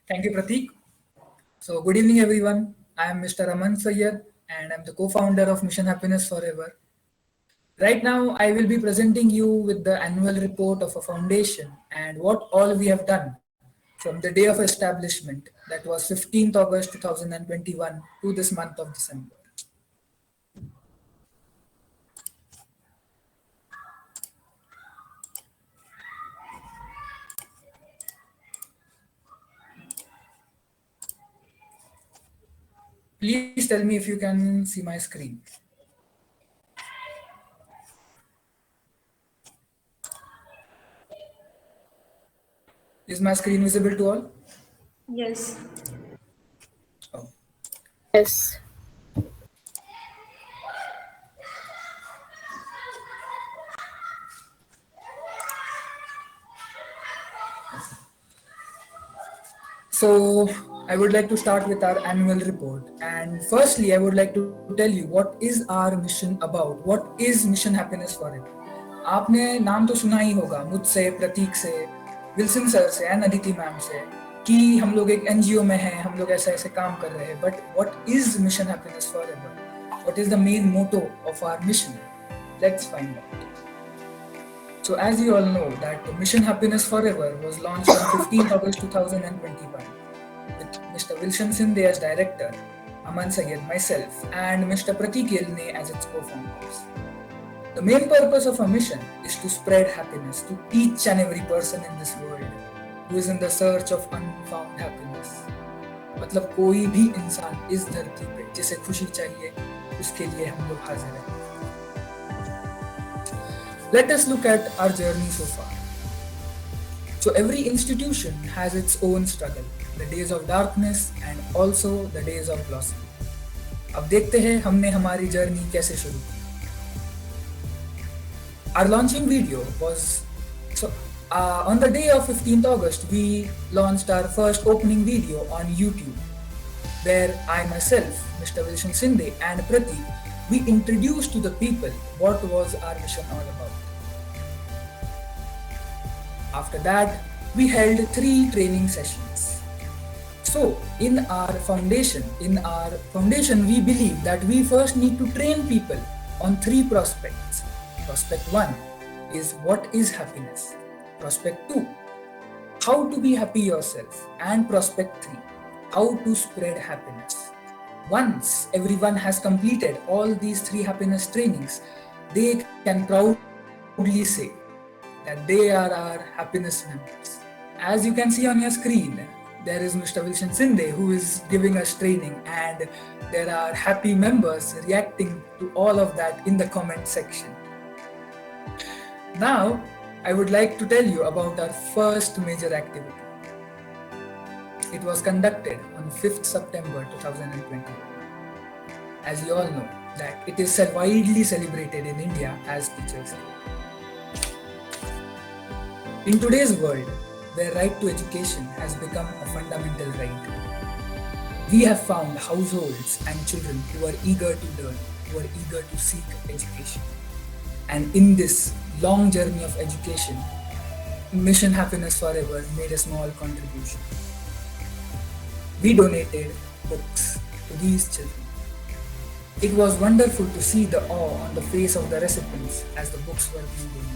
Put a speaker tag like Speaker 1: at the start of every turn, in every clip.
Speaker 1: Thank you, Pratik. So, good evening, everyone. I am Mr. Aman Sayyed, and I'm the co-founder of Mission Happiness Forever. Right now, I will be presenting you with the annual report of a foundation and what all we have done from the day of establishment, that was 15th August 2021 to this month of December. Please tell me if you can see my screen. Is my screen visible to all?
Speaker 2: Yes.
Speaker 1: Oh.
Speaker 3: Yes.
Speaker 1: So, I would like to start with our annual report. And firstly, I would like to tell you what is our mission about. What is Mission Happiness Forever? आपने नाम तो सुना ही होगा मुझसे, प्रतीक से, Wilson sir से and Aditi ma'am से कि हम लोग एक एनजीओ में हैं, हम लोग ऐसे ऐसे काम कर रहे हैं. But what is mission happiness forever? What is the main motto of our mission? Let's find out. So as you all know that Mission Happiness Forever was launched on 15th August 2021 with Mr. Wilson Sindhe as director, Aman Sayed, myself, and Mr. Pratik Yelne as its co-founders. The main purpose of our mission is to spread happiness to each and every person in this world who is in the search of unfound happiness. मतलब कोई भी इंसान इस धरती पे जिसे खुशी चाहिए उसके लिए हम लोग हाजिर हैं. Let us look at our journey so far. So every institution has its own struggle, the days of darkness and also the days of blossom. अब देखते हैं हमने हमारी जर्नी कैसे शुरू की. Our launching video was on the day of 15th August we launched our first opening video on YouTube where I myself, Mr. Wilson Sindhe and Pratik, we introduced to the people what was our mission all about. After that, we held 3 training sessions. So, in our foundation, we believe that we first need to train people on 3 prospects. Prospect 1 is what is happiness. Prospect 2, how to be happy yourself. And prospect 3, how to spread happiness. Once everyone has completed all these 3 happiness trainings, they can proudly say that they are our happiness members. As you can see on your screen, there is Mr. Wilson Sindhe who is giving us training, and there are happy members reacting to all of that in the comment section. Now, I would like to tell you about our first major activity. It was conducted on 5th September 2020. As you all know, that it is widely celebrated in India as Teachers' Day. In today's world, where right to education has become a fundamental right, we have found households and children who are eager to learn, who are eager to seek education. And in this long journey of education, Mission Happiness Forever made a small contribution. We donated books to these children. It was wonderful to see the awe on the face of the recipients as the books were being donated.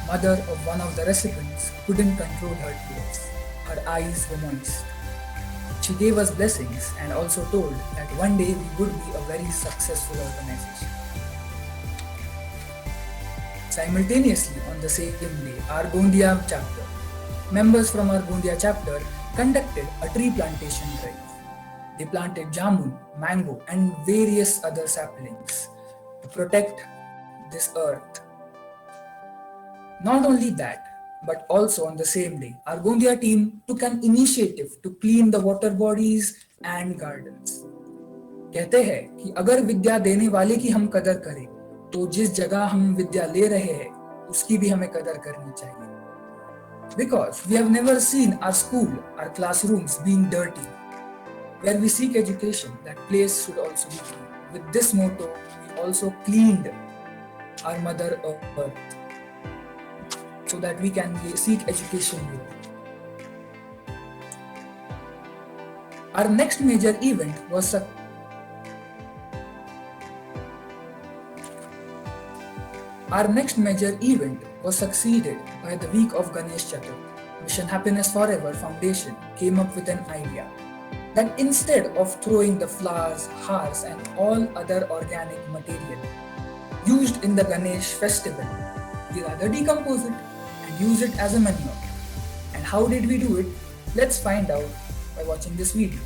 Speaker 1: Mother of one of the recipients couldn't control her tears. Her eyes were moist. She gave us blessings and also told that one day we would be a very successful organization. Simultaneously, on the same day, our Gondia chapter, members from our Gondia chapter conducted a tree plantation drive. They planted jamun, mango, and various other saplings to protect this earth. Not only that, but also on the same day, our Gondia team took an initiative to clean the water bodies and gardens. कहते हैं कि अगर विद्या देने वाले की हम कदर करें, तो जिस जगह हम विद्या ले रहे हैं, उसकी भी हमें कदर करनी चाहिए. Because we have never seen our school, our classrooms being dirty. Where we seek education, that place should also be clean. With this motto, we also cleaned our Mother Earth, so that we can seek education here. Our next major event was Our next major event was succeeded by the week of Ganesh Chaturthi. Mission Happiness Forever Foundation came up with an idea that instead of throwing the flowers, hearts, and all other organic material used in the Ganesh festival, we rather decompose it and use it as a manure. And how did we do it? Let's find out by watching this video.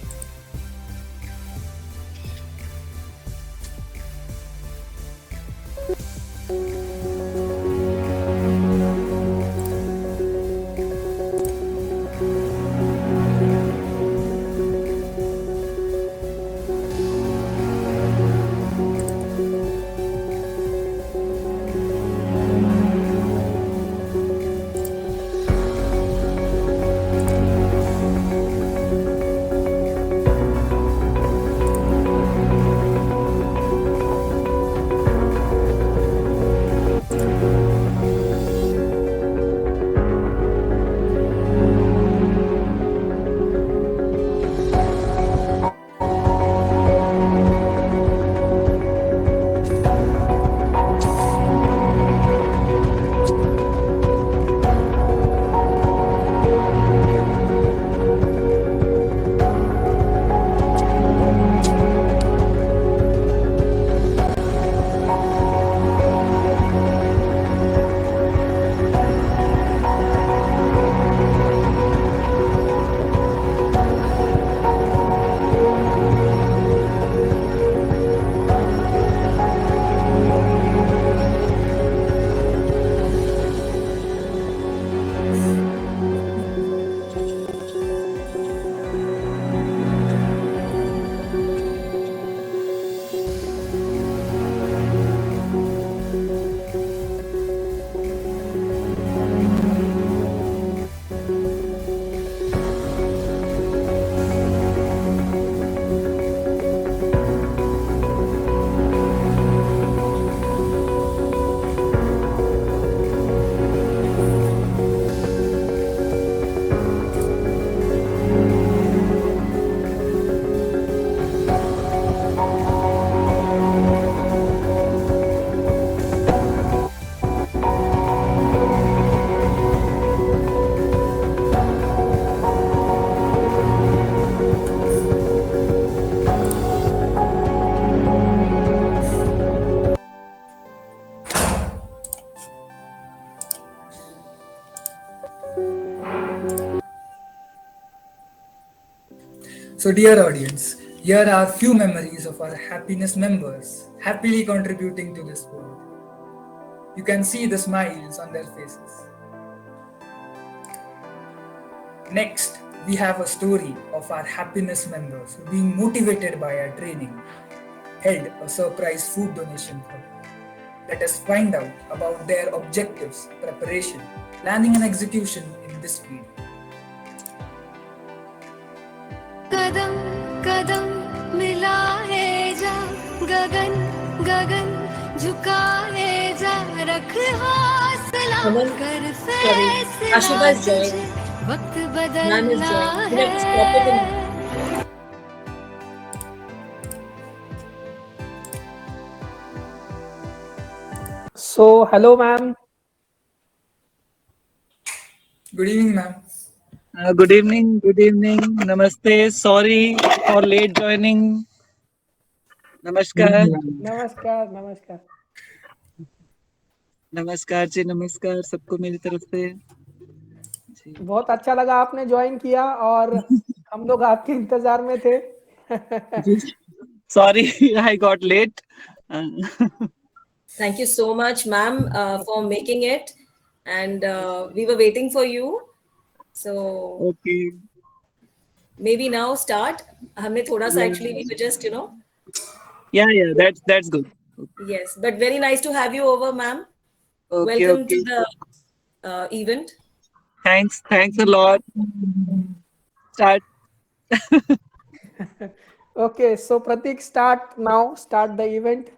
Speaker 1: So, dear audience, here are few memories of our happiness members happily contributing to this world. You can see the smiles on their faces. Next, we have a story of our happiness members who, being motivated by our training, held a surprise food donation for them. Let us find out about their objectives, preparation, planning, and execution in this video.
Speaker 2: कदम कदम मिलाए जा गगन गगन झुकाए जा रख हौसला
Speaker 3: Aman,
Speaker 2: कर
Speaker 3: sorry,
Speaker 2: फैसला
Speaker 3: Ashika is
Speaker 2: तुझे
Speaker 3: joined.
Speaker 2: वक्त
Speaker 3: Man is
Speaker 2: बदलना
Speaker 3: joined.
Speaker 2: है
Speaker 3: Let's stop it and
Speaker 4: So, hello, ma'am.
Speaker 1: Good evening, ma'am.
Speaker 5: Good evening. Good evening. Namaste. Sorry for late joining. Namaskar.
Speaker 4: नमस्कार नमस्कार
Speaker 5: नमस्कार जी नमस्कार सबको मेरी तरफ से जी
Speaker 4: बहुत अच्छा लगा आपने ज्वाइन किया और हम लोग आपके इंतजार में थे
Speaker 5: Sorry, I got late.
Speaker 3: thank you so much, ma'am, for making it. And we were waiting for you. So
Speaker 5: Okay.
Speaker 3: maybe now start. हमने थोड़ा सा
Speaker 5: Yeah.
Speaker 3: actually we were just
Speaker 5: Yeah. That's good.
Speaker 3: yes, but very nice to have you over, ma'am.
Speaker 5: Okay.
Speaker 3: Welcome to
Speaker 5: Okay.
Speaker 3: the event.
Speaker 5: Thanks. Thanks a lot. Start.
Speaker 4: Okay, so Pratik, start now. Start the event.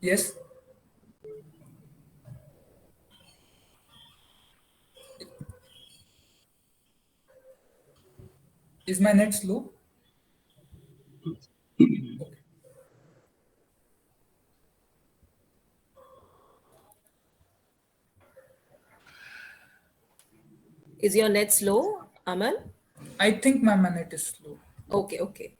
Speaker 1: Yes. Is my net slow? Okay.
Speaker 3: Is your net slow, Aman?
Speaker 1: I think my net is slow.
Speaker 3: Okay, okay.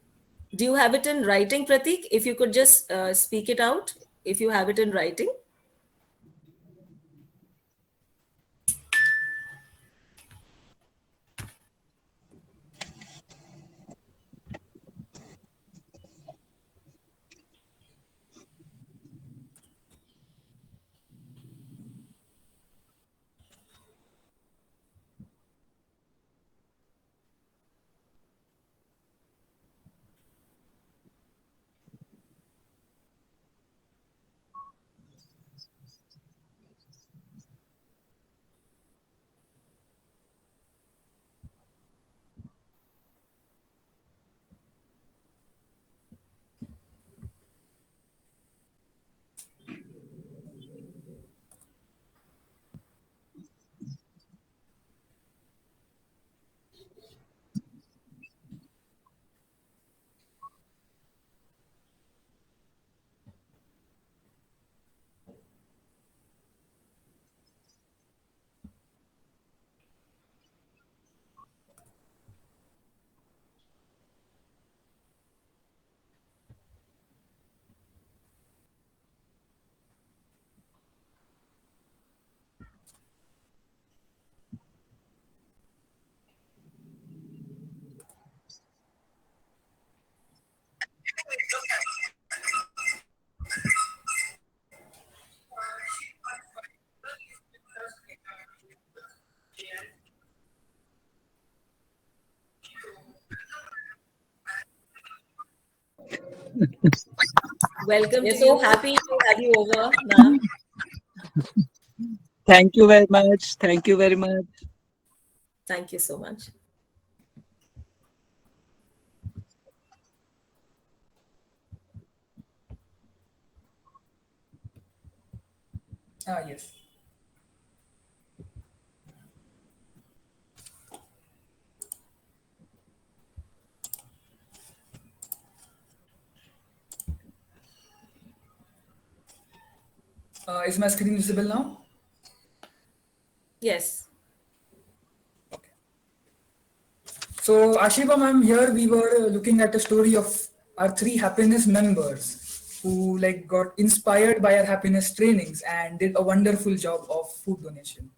Speaker 3: Do you have it in writing, Pratik? If you could just speak it out, if you have it in writing. Welcome. We're so happy to have you over, ma'am.
Speaker 5: Thank you very much. Thank you very much.
Speaker 3: Thank you so much.
Speaker 1: Yes. Is my screen visible now?
Speaker 3: Yes.
Speaker 1: Okay. So Ashiba ma'am, here we were looking at a story of our 3 happiness members who like got inspired by our happiness trainings and did a wonderful job of food donation.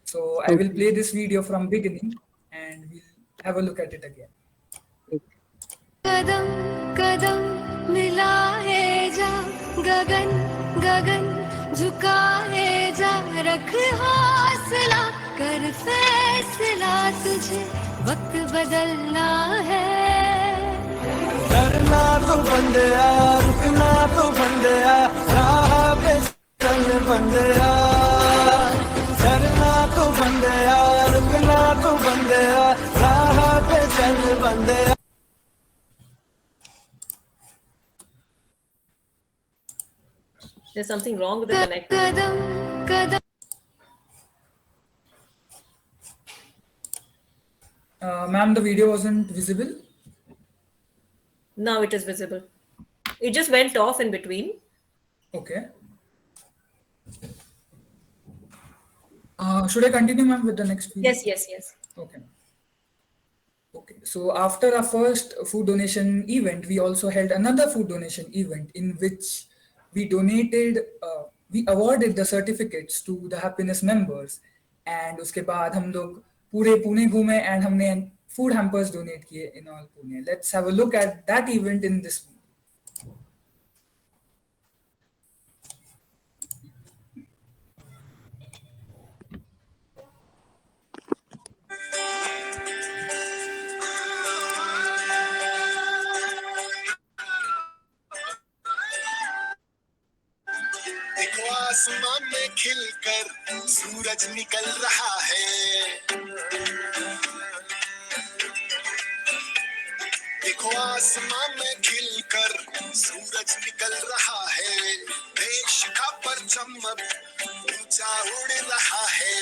Speaker 1: So I will play this video from beginning and we'll have a look at it again.
Speaker 2: कदम कदम मिलाए जा गगन गगन झुकाए जा रख हौसला कर फैसला तुझे वक्त बदलना है
Speaker 6: डरना तो बंदया रुकना तो बंदया राह पे चल बंदया डरना तो बंदया रुकना तो बंदया राह पे चल बंदया
Speaker 3: There's something wrong with the connectivity.
Speaker 2: Kadam Kadam
Speaker 1: Ma'am, the video wasn't visible.
Speaker 3: Now it is visible. It just went off in between.
Speaker 1: Okay. Should I continue, ma'am, with the next video?
Speaker 3: Yes, yes, yes.
Speaker 1: Okay. Okay. So after our first food donation event, we also held another food donation event in which we donated, we awarded the certificates to the happiness members. And उसके बाद हम लोग पूरे पुणे घूमे and हमने food hampers donate किए in all Pune. Let's have a look at that event in this video.
Speaker 7: देखो आसमान में खिलकर सूरज निकल रहा है देखो आसमान में खिलकर सूरज निकल रहा है देश मौसम अब ऊंचा उड़ रहा है,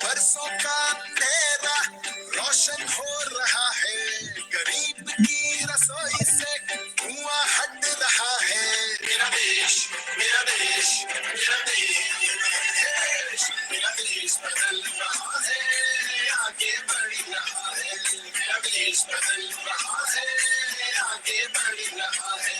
Speaker 7: बरसों का अंधेरा रोशन हो रहा है, गरीब की रसोई से धुआं हट रहा है। मेरा देश, मेरा देश, मेरा देश, मेरा देश बदल रहा है, आगे बढ़ रहा है। मेरा देश बदल रहा है, आगे बढ़ रहा है।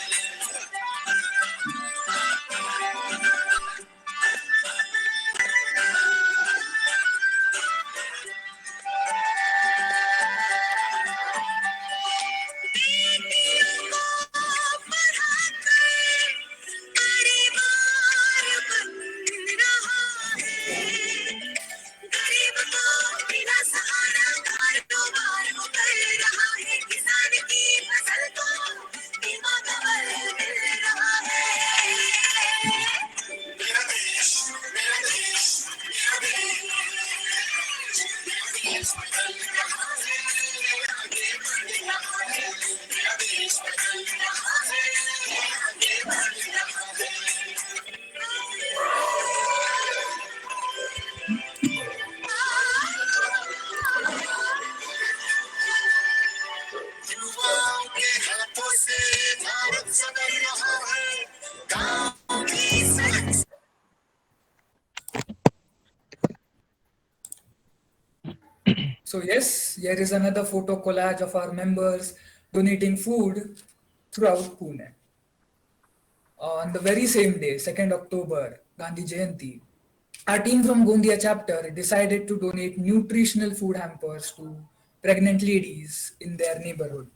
Speaker 7: युवाओं के हाथों से भारत संभल रहा है, गांव की सड़क।
Speaker 1: So yes, here is another photo collage of our members donating food throughout Pune. On the very same day, 2nd October, Gandhi Jayanti, our team from Gondia chapter decided to donate nutritional food hampers to pregnant ladies in their neighborhood.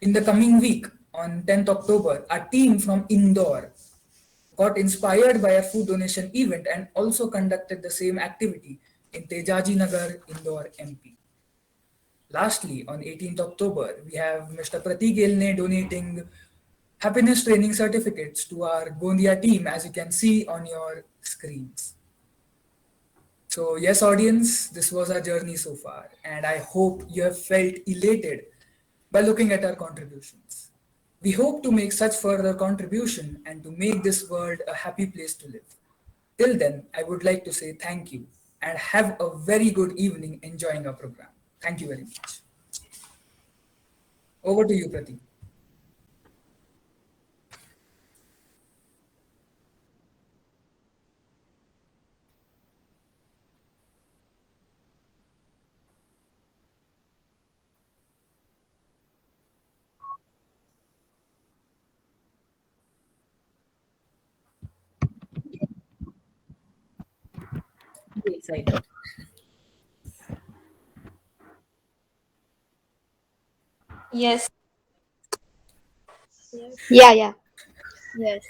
Speaker 1: In the coming week, on 10th October, our team from Indore got inspired by a food donation event and also conducted the same activity in Tejaji Nagar, Indore, MP. Lastly, on 18th October, we have Mr. Pratik Elne donating happiness training certificates to our Gondia team, as you can see on your screens. So yes, audience, this was our journey so far, and I hope you have felt elated by looking at our contributions. We hope to make such further contribution and to make this world a happy place to live. Till then, I would like to say thank you and have a very good evening enjoying our program. Thank you very much. Over to you, Pratik.
Speaker 3: Excited.
Speaker 8: Yes. Yeah. Yes.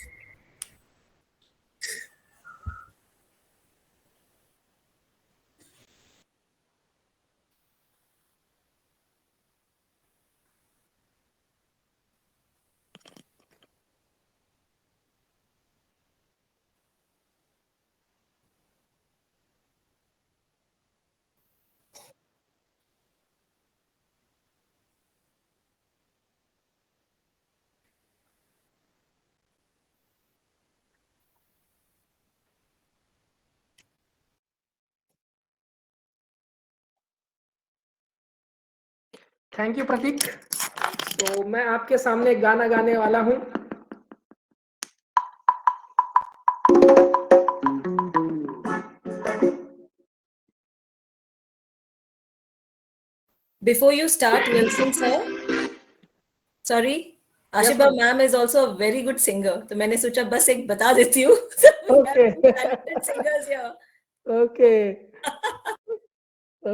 Speaker 4: Thank you Prateek. तो मैं आपके सामने एक गाना गाने वाला हूँ।
Speaker 3: Before you start, Wilson sir, sorry, Ashiba ma'am is also a very good singer. तो मैंने सोचा बस एक बता देती हूँ।
Speaker 4: Okay.
Speaker 3: Talented singers here.
Speaker 4: Okay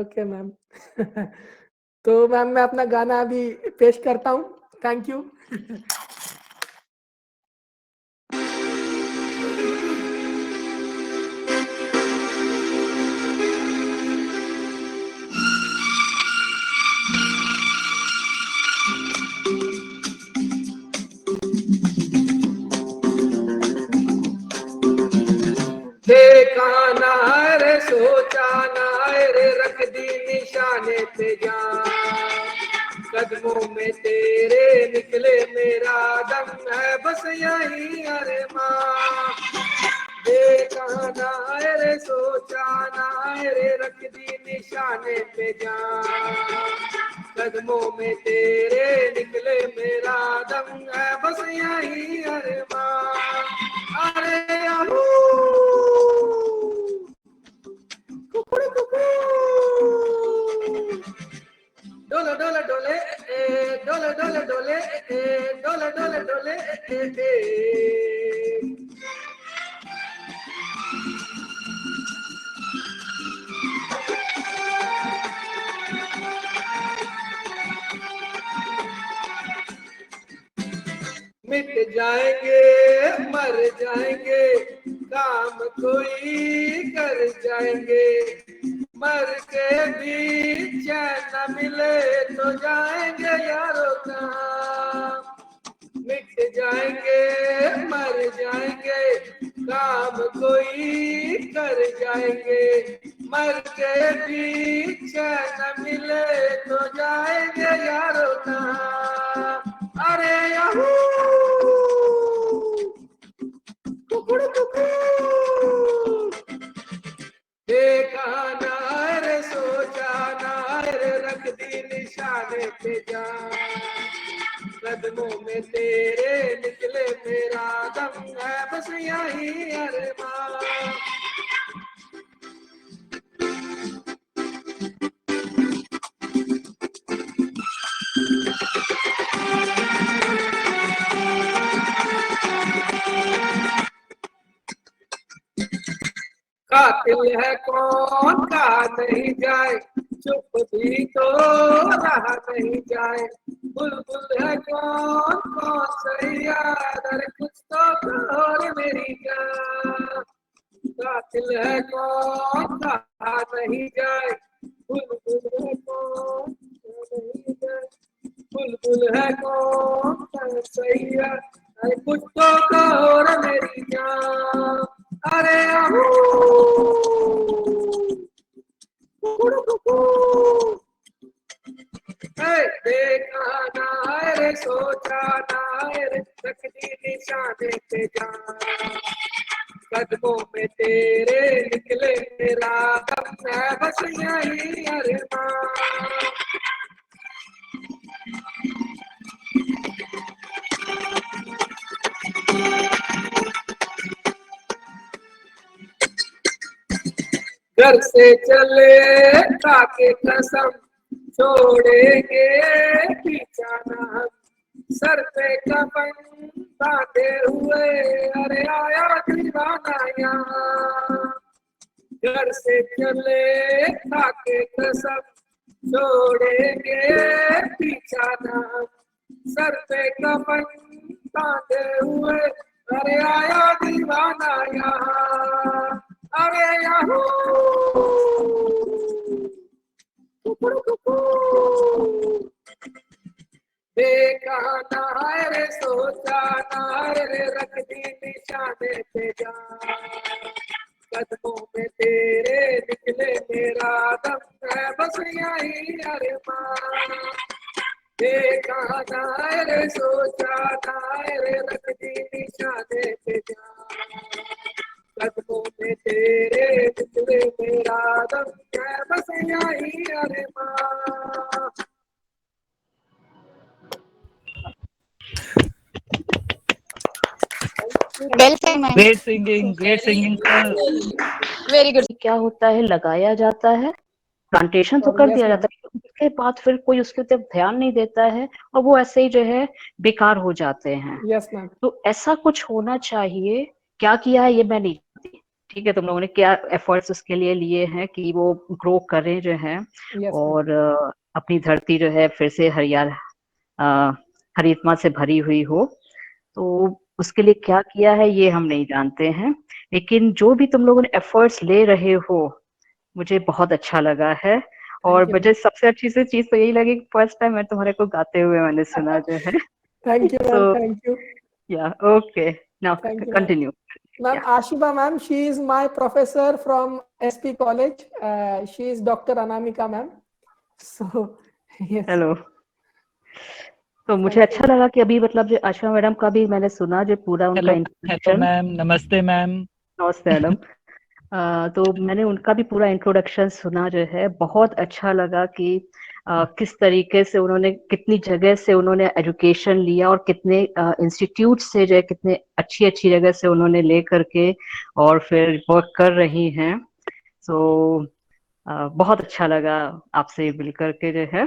Speaker 4: okay ma'am. तो मैम मैं अपना गाना अभी पेश करता हूँ। Thank you. देखा ना रे सोचा ना रे रख दी निशाने पे जान, कदमों में तेरे निकले मेरा दम है बस यही अरमान। देखा ना रे सोचा ना रे रख दी निशाने पे जान। कदमों में तेरे निकले मेरा दम है बस यही अरमान। अरे याहू कुकड़ू कुकू डोले डोले डोले डोले डोले डोले डोले डोले डोले मिट जाएंगे मर जाएंगे काम कोई कर जाएंगे। मर के भी चैन न मिले तो जाएंगे यारों काम। मिट जाएंगे मर जाएंगे काम कोई कर जाएंगे। मर के भी चैन न मिले तो जाएंगे यारों काम। अरे याहू कुकड़ू कुकू देखा ना रे सोचा ना रे रख दी निशाने पे जान। कदमों में तेरे निकले मेरा दम है बस यही अरमान। कातिल है कौन कहा नहीं जाए चुप भी तो रहा नहीं जाए। बुलबुल है कौन कौन सही याद अरे कुछ तो और मेरी जान। कातिल है कौन कहा नहीं जाए बुलबुल है कौन नहीं जाए। बुलबुल है कौन कौन सही याद अरे कुछ तो और मेरी जान। अरे आहू कुकड़ू कुकू देखा ना रे सोचा ना रे रख दी निशाने पे जान। कदमों में तेरे निकले मेरा दम है बस यही अरमान। घर से चले खाके कसम छोड़ेंगे पीछा ना हम। सर पे कफन बांधे हुए अरे आया दीवाना यहाँ। घर से चले खाके कसम छोड़ेंगे पीछा ना हम। सर पे कफन बांधे हुए अरे आया दीवाना यहाँ। अरे याहू कुकड़ू कुकू देखा ना रे सोचा ना रे रख दी निशाने पे जान। कदमों में तेरे निकले मेरा दम है बस यही अरमान। देखा ना रे सोचा ना रे रख दी निशाने पे जान। कदमों में तेरे निकले मेरा दम है बस यही अरमान।
Speaker 8: Well said, ma'am.
Speaker 5: Great singing, sir.
Speaker 8: Very good.
Speaker 9: क्या होता है लगाया जाता है प्लांटेशन तो कर
Speaker 4: yes,
Speaker 9: दिया जाता है उसके बाद फिर कोई उसके ऊपर ध्यान नहीं देता है और वो ऐसे ही जो है बेकार हो जाते हैं।
Speaker 4: यस मैम
Speaker 9: तो ऐसा कुछ होना चाहिए। क्या किया है ये मैं नहीं जानती। ठीक है तुम लोगों ने क्या एफर्ट्स उसके लिए लिए हैं कि वो ग्रो करें जो है
Speaker 4: यस
Speaker 9: और अपनी धरती जो है फिर से हरितमा से भरी हुई हो। तो उसके लिए क्या किया है ये हम नहीं जानते हैं लेकिन जो भी तुम लोगों ने एफर्ट्स ले रहे हो मुझे बहुत अच्छा लगा है। और
Speaker 4: you.
Speaker 9: मुझे सबसे अच्छी सी चीज तो यही लगी फर्स्ट टाइम मैं तुम्हारे को गाते हुए मैंने सुना जो है।
Speaker 4: Thank you ma'am
Speaker 9: So
Speaker 4: thank you
Speaker 9: yeah, okay. Now
Speaker 4: Thank you, ma'am.
Speaker 9: continue.
Speaker 4: Ma'am,
Speaker 9: Yeah.
Speaker 4: Ashiba ma'am, she is my professor from SP College. She is Dr. Anamika ma'am. So, yes.
Speaker 9: Hello. तो मुझे अच्छा लगा कि अभी मतलब जो आशा madam का भी मैंने सुना जो पूरा उनका
Speaker 5: हेलो
Speaker 9: इंट्रोडक्शन।
Speaker 5: मैम, नमस्ते मैम।
Speaker 9: नमस्ते मैडम। तो मैंने उनका भी पूरा इंट्रोडक्शन सुना जो है, बहुत अच्छा लगा कि किस तरीके से उन्होंने कितनी जगह से उन्होंने एजुकेशन लिया और कितने इंस्टीट्यूट से जो है कितने अच्छी अच्छी जगह से उन्होंने ले करके और फिर वर्क कर रही हैं। सो बहुत अच्छा लगा आपसे मिल करके जो है।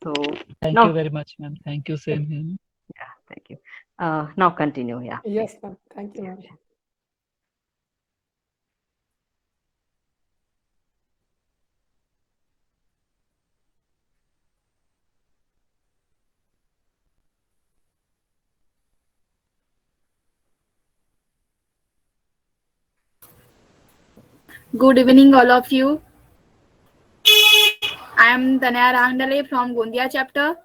Speaker 9: तो
Speaker 5: thank
Speaker 9: now
Speaker 5: you very much ma'am, thank you same here.
Speaker 9: Thank you. Now continue. या
Speaker 4: Yes, ma'am. Thank you, ma'am.
Speaker 10: Good evening, all of you. I am Tanaya Rangdale from Gondia chapter.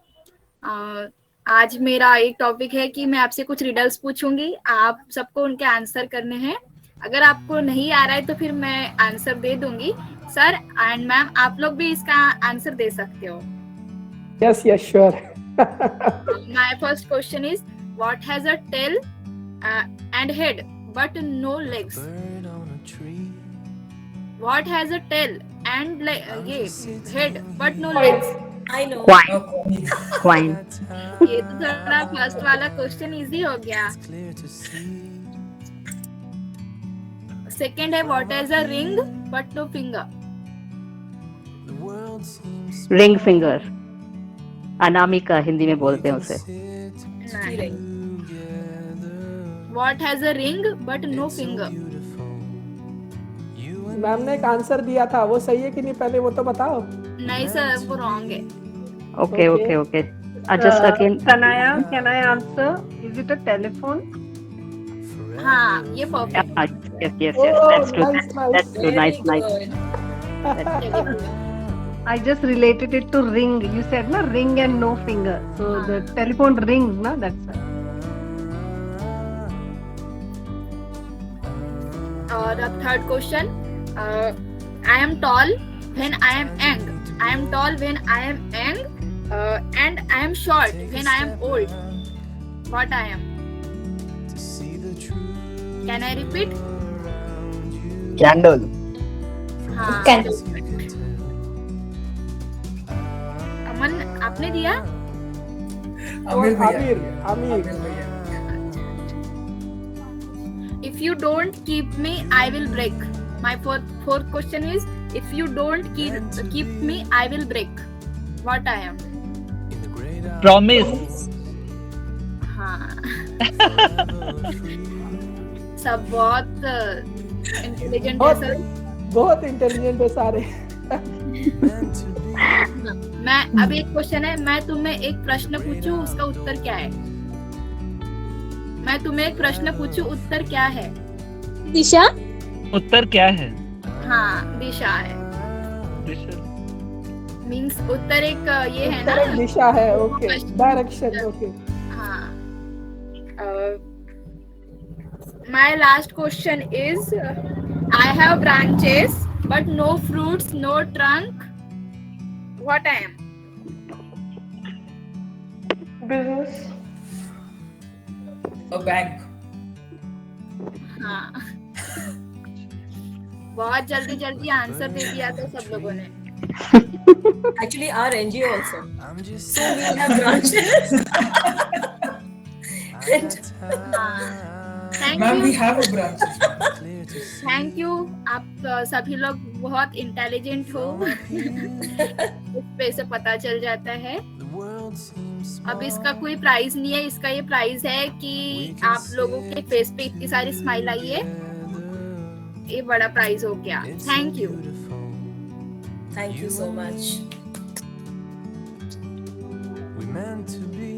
Speaker 10: आज मेरा एक टॉपिक है कि मैं आपसे कुछ riddles पूछूंगी, आप सबको उनके आंसर करने हैं। अगर आपको नहीं आ रहा है तो फिर मैं आंसर दे दूंगी। सर एंड मैम, आप लोग भी इसका आंसर दे सकते हो।
Speaker 4: Yes, yes, sure.
Speaker 10: My first question is, what has a tail and head but no legs? What has a tail and head but no legs?
Speaker 3: I know.
Speaker 9: Coin.
Speaker 10: ये तो थोड़ा first वाला क्वेश्चन इजी हो गया। Second है, what has a ring but no finger?
Speaker 9: Ring finger, अनामिका हिंदी में बोलते हैं उसे।
Speaker 10: What has a ring but no finger?
Speaker 4: Ma'am ने एक आंसर दिया था, वो सही है कि नहीं पहले वो तो बताओ।
Speaker 10: नहीं सर, वो रॉन्ग है।
Speaker 9: Okay, okay, okay. Just again.
Speaker 11: Tanaya, can I answer? Is it a telephone?
Speaker 10: हाँ, ये perfect.
Speaker 9: Yes, yes, yes.
Speaker 4: Oh,
Speaker 9: That's true.
Speaker 4: nice, nice.
Speaker 9: That's true. Nice, nice.
Speaker 11: I just related it to ring. You said na ring and no finger. So the telephone rings, na, that's why.
Speaker 10: और अब third question, I am tall when I am young. I am tall when I am young, and I am short when I am old. What I am? Can I repeat?
Speaker 6: Candle.
Speaker 10: हाँ। अमन, आपने दिया?
Speaker 4: Aamir.
Speaker 10: If you don't keep me, I will break. My fourth question is, if you don't keep me, I will break. What I am?
Speaker 5: Promise.
Speaker 10: हाँ। सब बहुत intelligent है sir.
Speaker 4: बहुत intelligent है सारे।
Speaker 10: मैं अब एक क्वेश्चन है, मैं तुम्हें एक प्रश्न पूछूं, उसका उत्तर क्या है? मैं तुम्हें एक प्रश्न पूछूं, उत्तर क्या है?
Speaker 8: दिशा।
Speaker 5: उत्तर क्या है?
Speaker 10: हाँ, दिशा है। मीन्स उत्तर एक ये है ना,
Speaker 4: दिशा है। Okay, direction. ओके,
Speaker 10: हाँ। My last question is, I have branches but no fruits, no trunk. What I am?
Speaker 11: Business.
Speaker 1: A bank.
Speaker 10: हाँ। बहुत जल्दी जल्दी आंसर दे दिया था सब लोगों ने।
Speaker 3: Actually, our NGO also. So we have branches.
Speaker 1: Ma'am, we have a branch.
Speaker 10: Thank you. आप सभी लोग बहुत इंटेलिजेंट हो। इस पे से पता चल जाता है। अब इसका कोई प्राइज नहीं है, इसका ये प्राइज है कि आप लोगों के फेस पे इतनी सारी स्माइल आई है, ये बड़ा प्राइज हो गया। Thank you.
Speaker 3: Thank you so much.
Speaker 6: We meant to be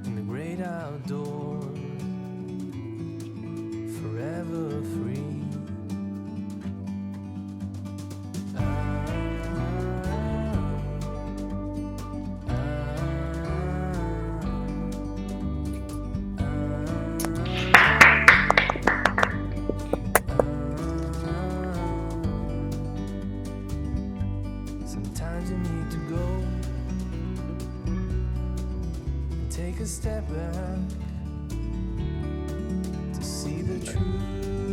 Speaker 6: in the great outdoors, forever free. Sometimes you need to go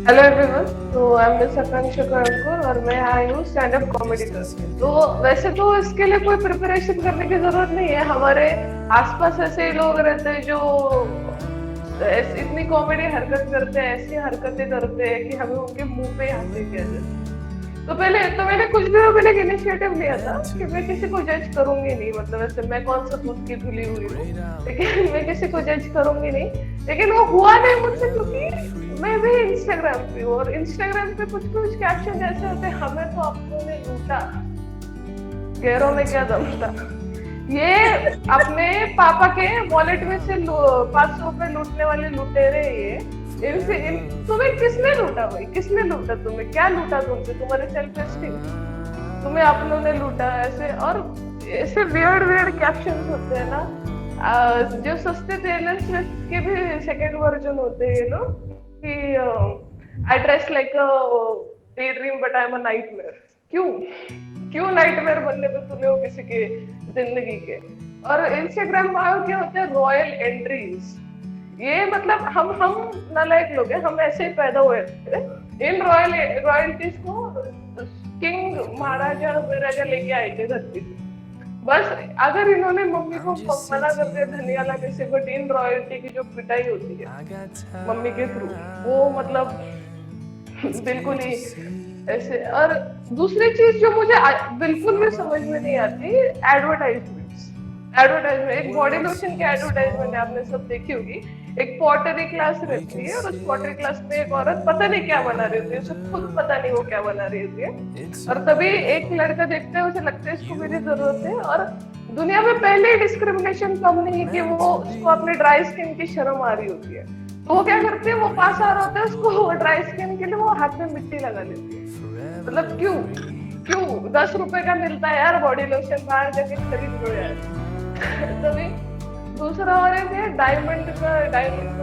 Speaker 12: hello everyone, तो आई एम मिस आकांक्षा अंकुर और मैं आई हूँ स्टैंड अप कॉमेडी करके। तो वैसे तो इसके लिए कोई प्रिपरेशन करने की जरूरत नहीं है। हमारे आसपास ऐसे ही लोग रहते हैं जो इतनी कॉमेडी हरकत करते हैं, ऐसी हरकतें करते हैं कि हमें उनके मुंह पे हंसी किया जाए। तो मैंने कुछ दिनों पहले इनिशिएटिव लिया था कि मैं किसी को जज करूंगी नहीं। मतलब ऐसे मैं कौन सा दूध की धुली हुई हूँ, लेकिन मैं किसी को जज करूंगी नहीं। लेकिन वो हुआ नहीं मुझसे, क्योंकि मैं भी इंस्टाग्राम पे हूँ और इंस्टाग्राम पे कुछ कैप्शन ऐसे होते हैं, हमें तो अपनों ने लूटा, गैरों में क्या दम था। ये अपने पापा के वॉलेट में से 500 रुपए लूटने वाले लुटेरे। ये तुम्हें किसने लूटा भाई? किसने लूटा तुम्हें? क्या लूटा तुमसे? तुम्हारे सेल्फ एस्टीम? तुम्हें अपनों ने लूटा ऐसे। और ऐसे वियर्ड कैप्शंस होते हैं ना, जो सस्ते टेलर स्विफ्ट के भी सेकंड वर्जन होते हैं ये लोग कि आई dress like a day dream but I am a nightmare. क्यों नाइटमेयर बनने पे तुले हो किसी के जिंदगी के? और इंस्टाग्राम वालों के होते हैं रॉयल एंट्रीज। ये मतलब हम नालायक लोग हैं, हम ऐसे ही पैदा हुए थे। इन रॉयल्टीज को किंग महाराजा राजा लेके आए थे धरती पे। बस अगर इन्होंने मम्मी को मना कर दिया धनिया लाने से, बट इन रॉयल्टी की जो पिटाई होती है मम्मी के थ्रू, वो मतलब बिल्कुल ही ऐसे। और दूसरी चीज जो मुझे बिल्कुल भी समझ में नहीं आती, एडवर्टाइजमेंट। एक बॉडी लोशन की एडवर्टाइजमेंट आपने सब देखी होगी। एक पॉटरी क्लास रहती है और उस पॉटरी क्लास में एक औरत पता नहीं क्या बना रही होती है, उसे खुद पता नहीं वो क्या बना रही होती है। और तभी एक लड़का देखता है, उसे लगता है इसको मेरी जरूरत है। और दुनिया में पहले डिस्क्रिमिनेशन कम नहीं कि वो उसको अपने ड्राई स्किन की शर्म आ रही होती है, तो वो क्या करते हैं, वो पास आ रहा होता है, उसको ड्राई स्किन के लिए वो हाथ में मिट्टी लगा लेती है। मतलब क्यों 10 रुपए का मिलता है यार बॉडी लोशन, बाहर जाके खरीद लो यार। तभी दूसरा और एक डायमंड का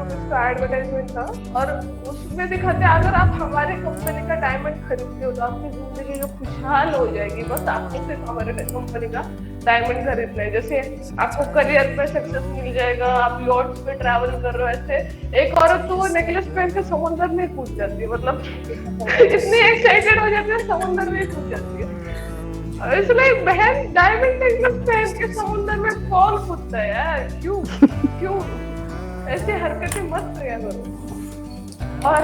Speaker 12: उसका एडवर्टाइजमेंट था और उसमें दिखाते हैं अगर आप हमारे कंपनी का डायमंड खरीदते हो तो आपकी जिंदगी खुशहाल हो जाएगी। बस आपको सिर्फ हमारे कंपनी का डायमंड खरीदना है। जैसे आपको करियर में सक्सेस मिल जाएगा, आप यॉट्स पे ट्रैवल कर रहे हो। ऐसे एक औरत तो वो नेकलेस पहन के समुद्र में कूद जाती है, मतलब इतनी एक्साइटेड हो जाती है समुद्र में कूद जाती है। इसलिए बहन डायमंड नेकलेस पहन के समुद्र में कौन कूदता है यार? क्यों ऐसी हरकतें मत किया करो। और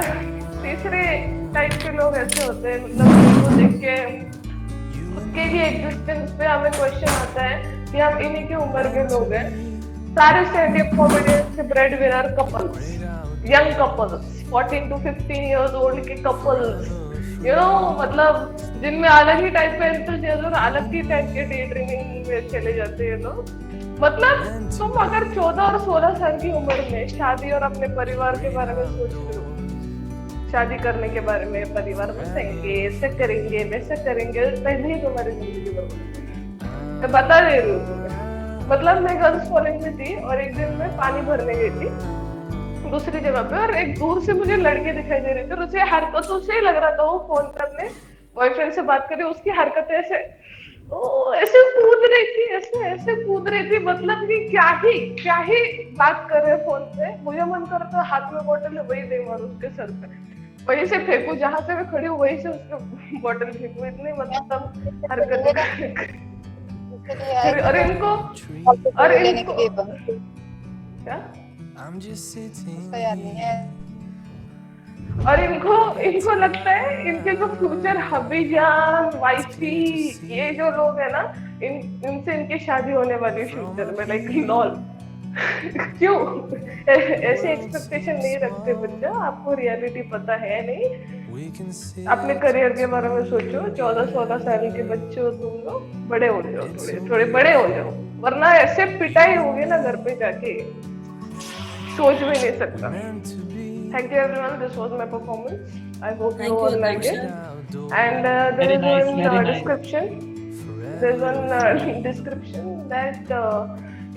Speaker 12: तीसरे टाइप के लोग ऐसे होते हैं, मतलब उनको देख के उसके ही एग्जिस्टेंस पे हमें क्वेश्चन आता है कि हम इन्हीं की उम्र के लोग हैं। सारे स्टैंड अप कॉमेडियंस के bread winner couples, young couples, 14 to 15 years old के कपल्स, मतलब जिनमें अलग ही टाइप का एंथुसियाज्म, अलग ही टाइप के डे ड्रीमिंग में चले जाते हैं लोग। मतलब तुम अगर 14 और 16 साल की उम्र में शादी और अपने परिवार के बारे में सोच रहे हो, शादी करने के बारे में, परिवार बताएंगे, ऐसे करेंगे वैसे करेंगे, पहले ही तुम्हारी जिंदगी बर्बाद। मैं बता दे रही हूँ तुम्हें। मतलब मैं गर्ल्स कॉलेज में थी और एक दिन मैं पानी भरने गई थी दूसरी जगह पे, और एक दूर से मुझे लड़के दिखाई दे रहे थे और उसे हरकतों से लग रहा था वो फोन पे अपने बॉयफ्रेंड से बात कर रही। उसकी हरकतें ऐसे कूद रही थी, ऐसे कूद रही थी, मतलब कि क्या ही बात कर रहे फोन पे। मुझे मन करता हाथ में बोतल है वही दे मारूं उसके सर पे, वहीं से फेंकू, जहां से मैं खड़ी हूँ वहीं से उसके बोतल फेंकू। इतनी मतलब हरकतें। और इनको लगता है इनके जो फ्यूचर हबी जान, वाइफी, ये जो लोग है ना, इनसे इनकी शादी होने वाली फ्यूचर में, लाइक लॉल। क्यों ऐसे एक्सपेक्टेशन नहीं रखते बच्चा? आपको रियलिटी पता है नहीं। अपने करियर के बारे में सोचो। 14-16 साल के बच्चे हो तुम लोग, बड़े हो जाओ, थोड़े बड़े हो जाओ, वरना ऐसे पिटाई होगी ना घर पे जाके, सोच भी नहीं सकता। Thank you everyone, this was my performance. I hope you all like it. And there is one description that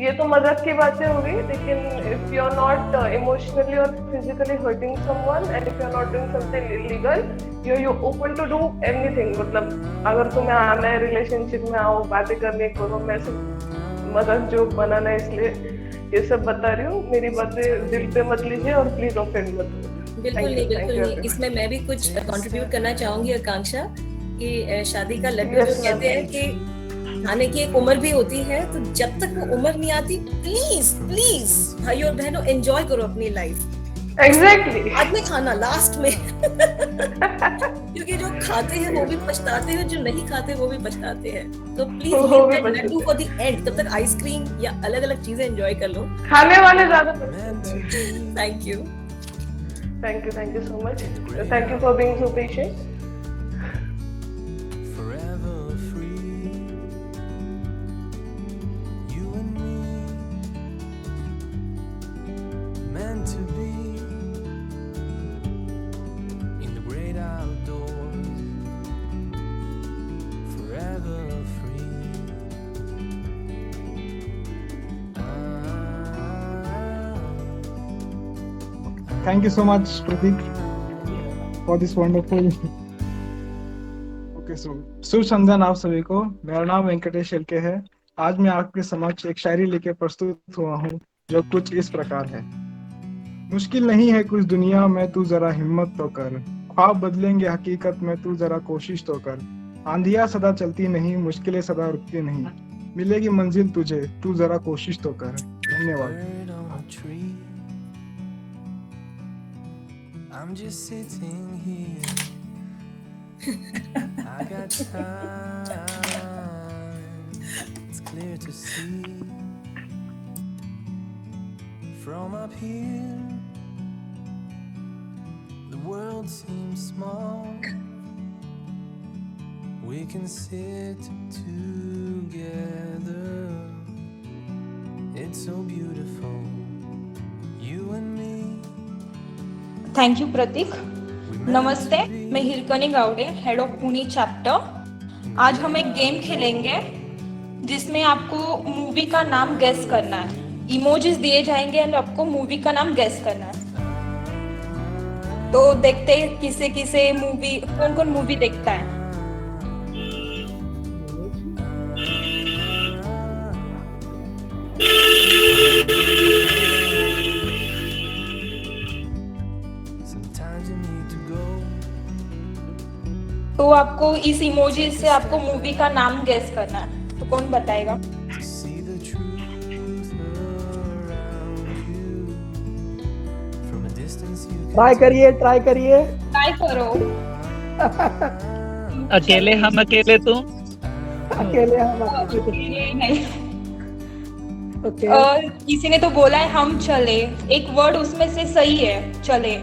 Speaker 12: ये तो मजाक की बातें होगी, लेकिन if you are not emotionally or physically hurting someone and if you are not doing something illegal, you open to do anything. मतलब अगर तुम्हें आना है रिलेशनशिप में, आओ, बातें करने करो। मैं सिर्फ मजाक जोक बनाना इसलिए ये सब बता रही हूँ। मेरी बातें दिल पे मत लीजिए और प्लीज ऑफेंड मत करो।
Speaker 3: बिल्कुल नहीं। इसमें मैं भी कुछ कंट्रीब्यूट करना चाहूंगी आकांक्षा कि शादी का लड्डू जो कहते हैं कि खाने की एक उम्र भी होती है, तो जब तक वो उम्र नहीं आती प्लीज भाई और बहनों एंजॉय करो अपनी लाइफ।
Speaker 12: एग्जैक्टली।
Speaker 3: बाद में खाना लास्ट में क्योंकि जो खाते हैं वो भी पछताते हैं, जो नहीं खाते वो भी पछताते हैं। तो please laddoo for the end, तब तक आइसक्रीम या अलग अलग चीजें एंजॉय कर लो।
Speaker 12: खाने वाले ज्यादा।
Speaker 3: Thank you so much.
Speaker 12: Thank you for being so patient.
Speaker 13: Thank you so much, Pratik, for this wonderful. Okay, so शुभ संध्या आप सभी को। मेरा नाम वेंकटेश शेलके है। आज मैं आपके समक्ष एक शायरी लेके प्रस्तुत हुआ हूँ जो कुछ इस प्रकार है। मुश्किल नहीं है कुछ दुनिया में, तू जरा हिम्मत तो कर। ख्वाब बदलेंगे हकीकत में, तू जरा कोशिश तो कर। आंधियां सदा चलती नहीं, मुश्किलें सदा रुकती नहीं। मिलेगी मंजिल तुझे, तू जरा कोशिश तो कर। धन्यवाद।
Speaker 6: I'm just sitting here. I got time. It's clear to see from up here. The world seems small. We can sit together. It's so beautiful. You and me.
Speaker 14: Thank you Prateek. नमस्ते, मैं Hirkani Gawade, head of Pune chapter. आज हम एक game खेलेंगे जिसमें आपको movie का नाम गेस करना है। इमोजीज दिए जाएंगे और आपको मूवी का नाम गेस करना है। तो देखते हैं किसे किसे मूवी, कौन कौन मूवी देखता है। तो आपको इस इमोजी से आपको मूवी का नाम गेस करना है। तो कौन बताएगा?
Speaker 5: ट्राई करिए ट्राई
Speaker 14: करो।
Speaker 5: अकेले हम अकेले तुम,
Speaker 14: अकेले नहीं। और किसी ने तो बोला है हम चले, एक वर्ड उसमें से सही है, चले।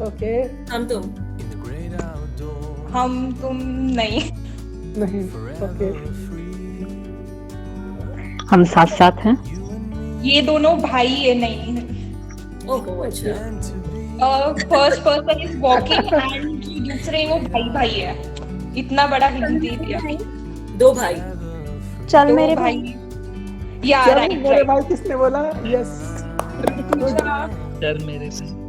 Speaker 5: ओके।
Speaker 3: हम
Speaker 14: तुम नहीं।
Speaker 5: ओके।
Speaker 9: हम साथ साथ हैं।
Speaker 14: ये दोनों भाई है नहीं।
Speaker 3: ओह अच्छा।
Speaker 14: First person is walking and दूसरे वो भाई है। इतना बड़ा हिंदी दिया।
Speaker 3: दो भाई।
Speaker 14: चल मेरे भाई। या राइट
Speaker 5: मेरे भाई किसने बोला? यस। चल मेरे
Speaker 9: सही।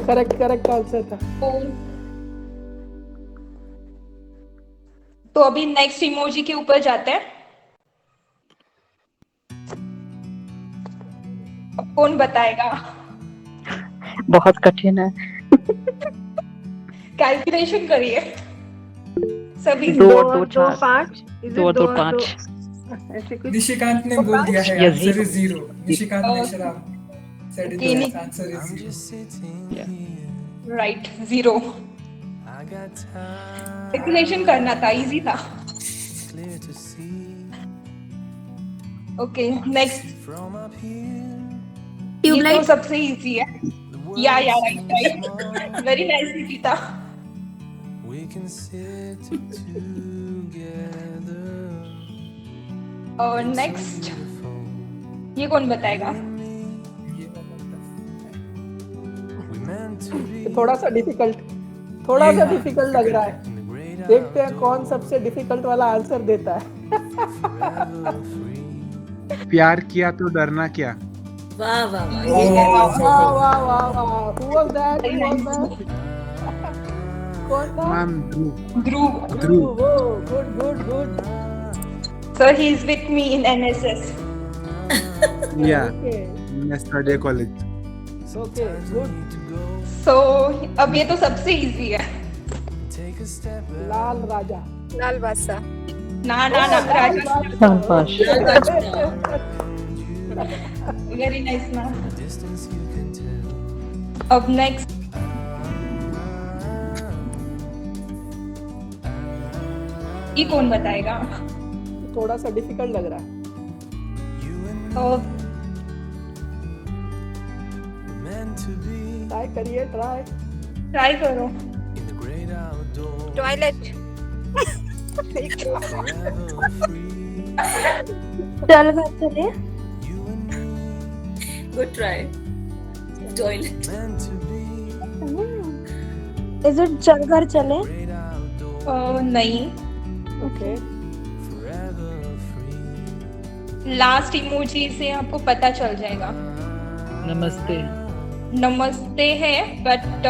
Speaker 5: करेक्ट आंसर था।
Speaker 14: तो अभी नेक्स्ट इमोजी के ऊपर जाते हैं। अब कौन बताएगा?
Speaker 9: बहुत कठिन है।
Speaker 14: कैलकुलेशन करिए सभी।
Speaker 11: 2 और 5।
Speaker 1: निशिकांत ने बोल दिया है answer is 0। Nishikant Mishra said the answer is 0.
Speaker 14: Right 0। Calculation करना था, इजी था। Okay next. ये तो सबसे इजी है। या राइट। Very nice Nikita. और नेक्स्ट ये कौन बताएगा?
Speaker 5: थोड़ा सा डिफिकल्ट लग रहा है। देखते हैं कौन सबसे डिफिकल्ट वाला आंसर देता है।
Speaker 15: प्यार किया तो डरना क्या।
Speaker 3: वाह वाह
Speaker 5: Who was that? कौन था?
Speaker 14: ध्रुव।
Speaker 5: Good.
Speaker 14: So he is with me in NSS.
Speaker 15: Yeah,
Speaker 5: Okay.
Speaker 15: I study college.
Speaker 5: Okay, good.
Speaker 14: सो अब ये तो सबसे इजी है।
Speaker 5: लाल राजा।
Speaker 10: लाल बादशाह।
Speaker 14: ना ना ना राजा। वेरी नाइस ना। अब नेक्स्ट ये कौन बताएगा?
Speaker 5: थोड़ा सा डिफिकल्ट लग रहा है। ट्राई करिए,
Speaker 14: ट्राई करो।
Speaker 10: टॉयलेट।
Speaker 8: चल घर चले।
Speaker 3: Good try. Toilet.
Speaker 8: Is it चल घर चले?
Speaker 14: नहीं।
Speaker 5: ओके।
Speaker 14: लास्ट इमोजी से आपको पता चल जाएगा।
Speaker 16: नमस्ते।
Speaker 14: नमस्ते है बट